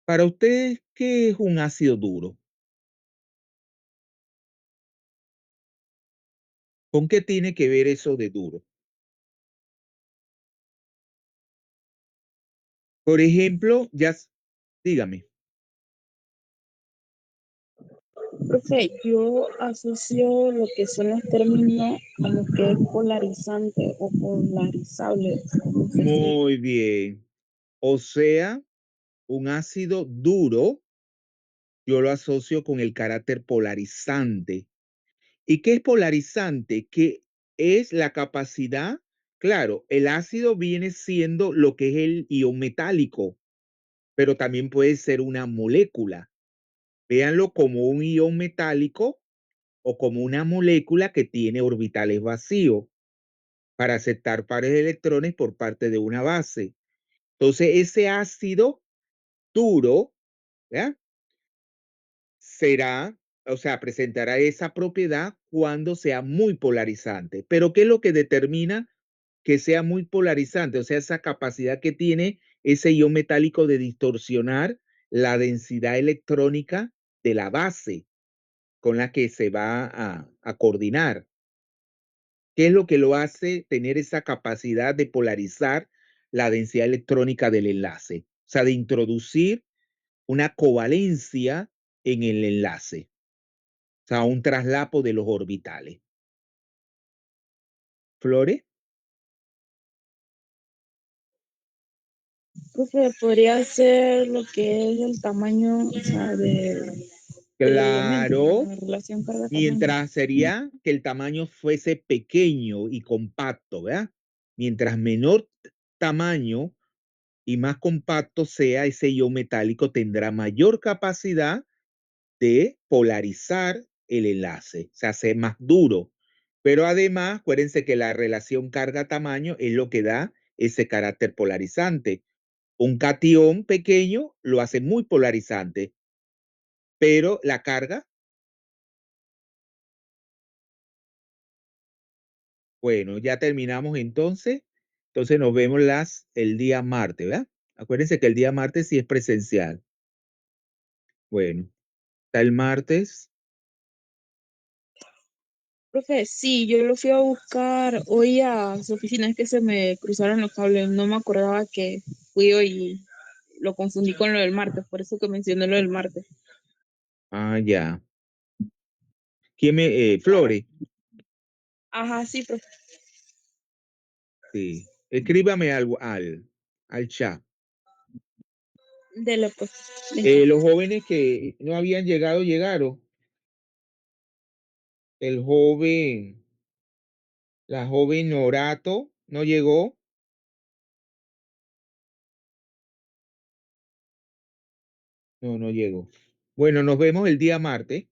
Para ustedes, ¿qué es un ácido duro? ¿Con qué tiene que ver eso de duro? Por ejemplo, dígame. Profe, yo asocio lo que son los términos a lo que es polarizante o polarizable. No sé si. Muy bien. O sea, un ácido duro, yo lo asocio con el carácter polarizante. ¿Y qué es polarizante? Que es la capacidad, claro, el ácido viene siendo lo que es el ion metálico, pero también puede ser una molécula. Véanlo como un ion metálico o como una molécula que tiene orbitales vacíos para aceptar pares de electrones por parte de una base. Entonces, ese ácido duro, ¿ya? Será, o sea, presentará esa propiedad cuando sea muy polarizante. Pero ¿qué es lo que determina que sea muy polarizante? O sea, esa capacidad que tiene ese ion metálico de distorsionar la densidad electrónica de la base con la que se va a coordinar. ¿Qué es lo que lo hace tener esa capacidad de polarizar la densidad electrónica del enlace? O sea, de introducir una covalencia en el enlace. O sea, un traslapo de los orbitales. ¿Flores? Profe, podría ser lo que es el tamaño, o sea, del elemento, Claro, la relación carga-tamaño. mientras sería que el tamaño fuese pequeño y compacto, ¿verdad? Mientras menor tamaño y más compacto sea ese ion metálico, tendrá mayor capacidad de polarizar el enlace, se hace más duro. Pero además, acuérdense que la relación carga-tamaño es lo que da ese carácter polarizante. Un catión pequeño lo hace muy polarizante, pero la carga, bueno, ya terminamos entonces. Entonces nos vemos el día martes, ¿verdad? Acuérdense que el día martes sí es presencial. Bueno, está el martes. Profe, sí, yo lo fui a buscar hoy a su oficina, es que se me cruzaron los cables, no me acordaba que fui hoy y lo confundí con lo del martes, por eso que mencioné lo del martes. Ah, ya. Flores? Ajá, sí, profe, Sí. Escríbame al chat. dele pues. Listo. Los jóvenes que no habían llegado, llegaron. El joven, la joven Norato no llegó. No, no llegó. Bueno, nos vemos el día martes.